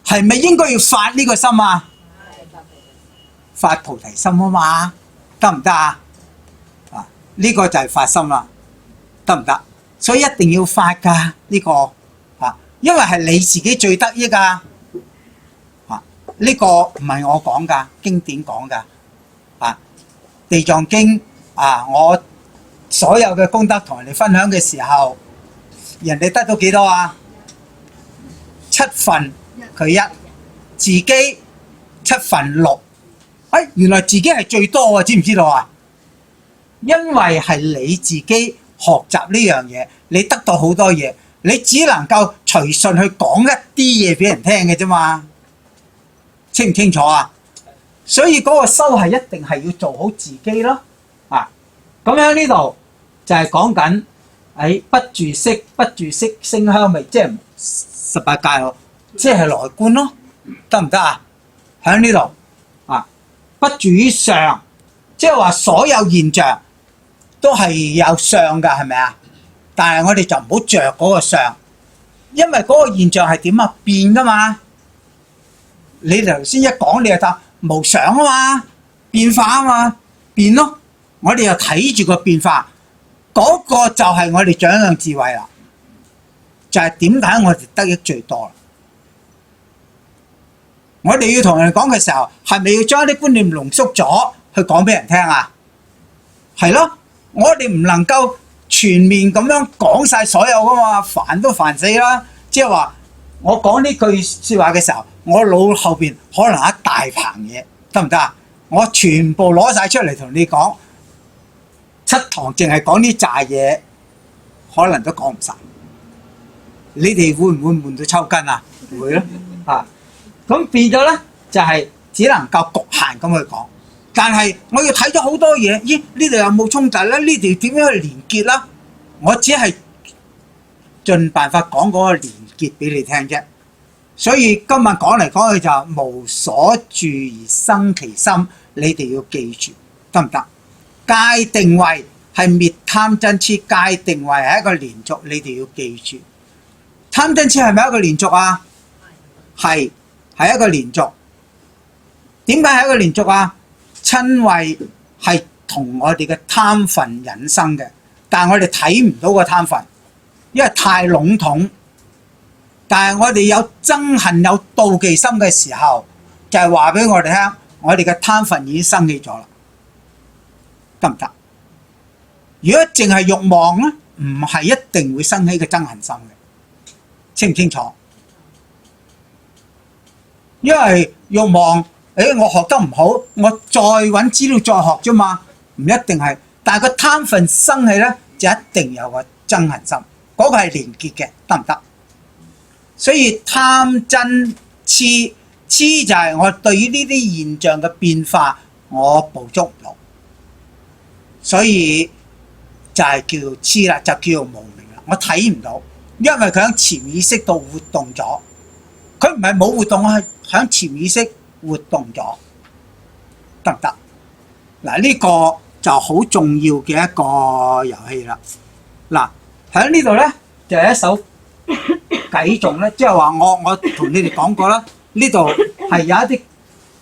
係咪應該要發呢個心啊？發菩提心啊嘛，得唔得啊？啊，呢個就係發心啦，得唔得？所以一定要發㗎呢個啊，因為係你自己最得益㗎啊！呢個唔係我講㗎，經典講㗎啊。地藏經啊，我所有嘅功德同人哋分享嘅時候，人哋得到幾多啊？7分佢1，自己7分6。原來自己係最多啊，知唔知道啊？因為係你自己學習呢樣嘢，你得到好多嘢，你只能夠隨順去講一啲嘢俾人聽嘅啫嘛，清唔清楚啊？所以嗰個修係一定係要做好自己咯，啊！咁樣呢度就係講緊喺不住色、不住色聲香味，即係18戒咯，即係來觀咯，得唔得啊？喺呢度啊，不住於相，即係話所有現象都係有相㗎，係咪啊？但係我哋就唔好着嗰個相，因為嗰個現象係點啊？變㗎嘛！你頭先一講你就答。無常啊嘛，變化啊嘛，變咯。我哋又睇住個變化，嗰個就係我哋長養智慧啦。就係點解我哋得益最多啦？我哋要同人講嘅時候，係咪要將啲觀念濃縮咗去講俾人聽啊？係咯，我哋唔能夠全面咁樣講晒所有噶嘛，煩都煩死啦。即係話我講呢句説話嘅時候，我腦後邊可能一大棚嘢，得唔得啊？我全部攞晒出嚟同你講，七堂淨係講呢扎嘢，可能都講唔晒。你哋會唔會悶到抽筋啊？會咯，啊！咁變咗咧，就係、只能夠局限咁去講。但係我要睇咗好多嘢，咦？呢度有冇衝突咧？呢度點樣去連結啦？我只係盡辦法講嗰個連結俾你聽啫。所以今日講嚟講去就無所住而生其心，你哋要記住，得唔得？界定位係滅貪嗔痴，界定位係一個連續，你哋要記住。貪嗔痴係咪一個連續啊？係一個連續。點解係一個連續啊？親位係同我哋嘅貪分引生嘅，但係我哋睇唔到個貪分，因為太籠統。但係我哋有憎恨、有妒忌心嘅時候，就係話俾我哋聽，我哋嘅貪分已經生起咗啦，得唔得？如果淨係慾望咧，唔係一定會生起個憎恨心嘅，清唔清楚？因為慾望，我學得唔好，我再揾資料再學啫嘛，唔一定係。但係個貪分生起咧，就一定有個憎恨心，嗰個係連結嘅，得唔得？所以貪嗔痴，痴就係我對於呢啲現象嘅變化，我捕捉唔到，所以就係叫做痴啦，就叫做無明啦。我睇唔到，因為佢喺潛意識度活動咗，佢唔係冇活動，係喺潛意識活動咗，得唔得？嗱，呢個就好重要嘅一個遊戲啦。嗱，喺呢度咧就係一首偈頌咧，即係話我同你哋講過啦，呢度係有一啲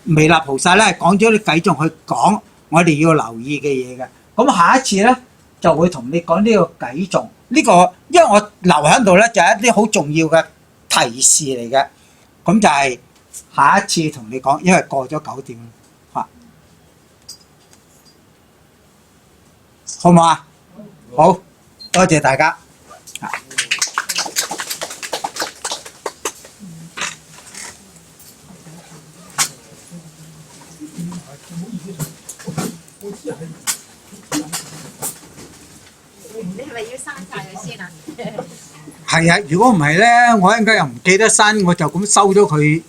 彌勒菩薩咧講咗啲偈頌去講我哋要留意嘅嘢嘅。咁下一次咧就會同你講呢個偈頌，呢個因為我留喺度咧就係一啲好重要嘅提示嚟嘅。咁就係下一次同你講，因為過咗9點嚇，好唔好啊？好，多謝大家。你係咪要刪晒佢先啊？係啊，如果唔係咧，我一陣間又唔記得刪，我就咁收咗佢。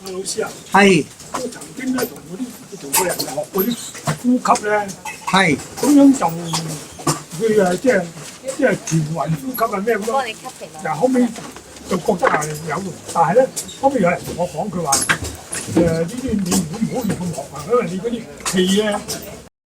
阿老師啊，係我曾經咧同個人學嗰啲呼吸咧，係咁樣就佢即係全運呼吸啊咩咁咯。幫你吸皮但係後尾就覺得係有用，但係咧後尾有人同我講，佢話呢啲你唔好亂咁學啊，因為你嗰啲氣咧